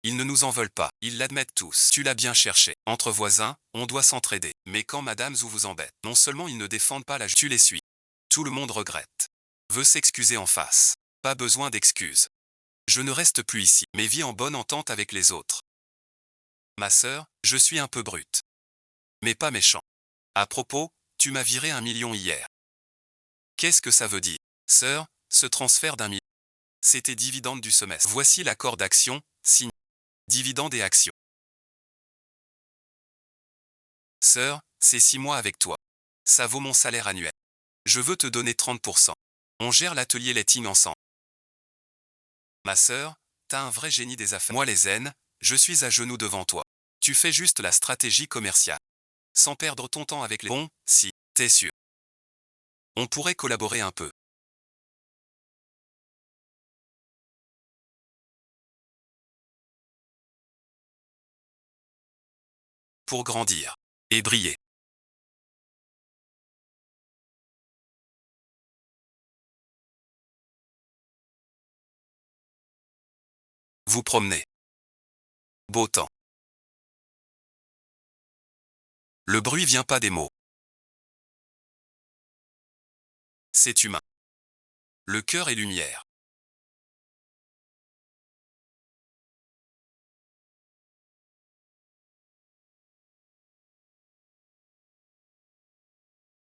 Ils ne nous en veulent pas, ils l'admettent tous. Tu l'as bien cherché. Entre voisins, on doit s'entraider. Mais quand Madame Zhou vous embête, non seulement ils ne défendent pas tu les suis. Tout le monde regrette. Veut s'excuser en face. Pas besoin d'excuses. Je ne reste plus ici, mais vis en bonne entente avec les autres. Ma sœur, je suis un peu brute. Mais pas méchant. À propos, tu m'as viré 1 million hier. Qu'est-ce que ça veut dire? Sœur, ce transfert d'1 million. C'était dividende du semestre. Voici l'accord d'action, signé. Dividende et action. Sœur, c'est 6 mois avec toi. Ça vaut mon salaire annuel. Je veux te donner 30%. On gère l'atelier letting ensemble. Ma sœur, t'as un vrai génie des affaires. Moi les zen, je suis à genoux devant toi. Tu fais juste la stratégie commerciale. Sans perdre ton temps avec les... Bon, si, t'es sûr. On pourrait collaborer un peu. Pour grandir. Et briller. Vous promenez. Beau temps. Le bruit vient pas des mots. C'est humain. Le cœur est lumière.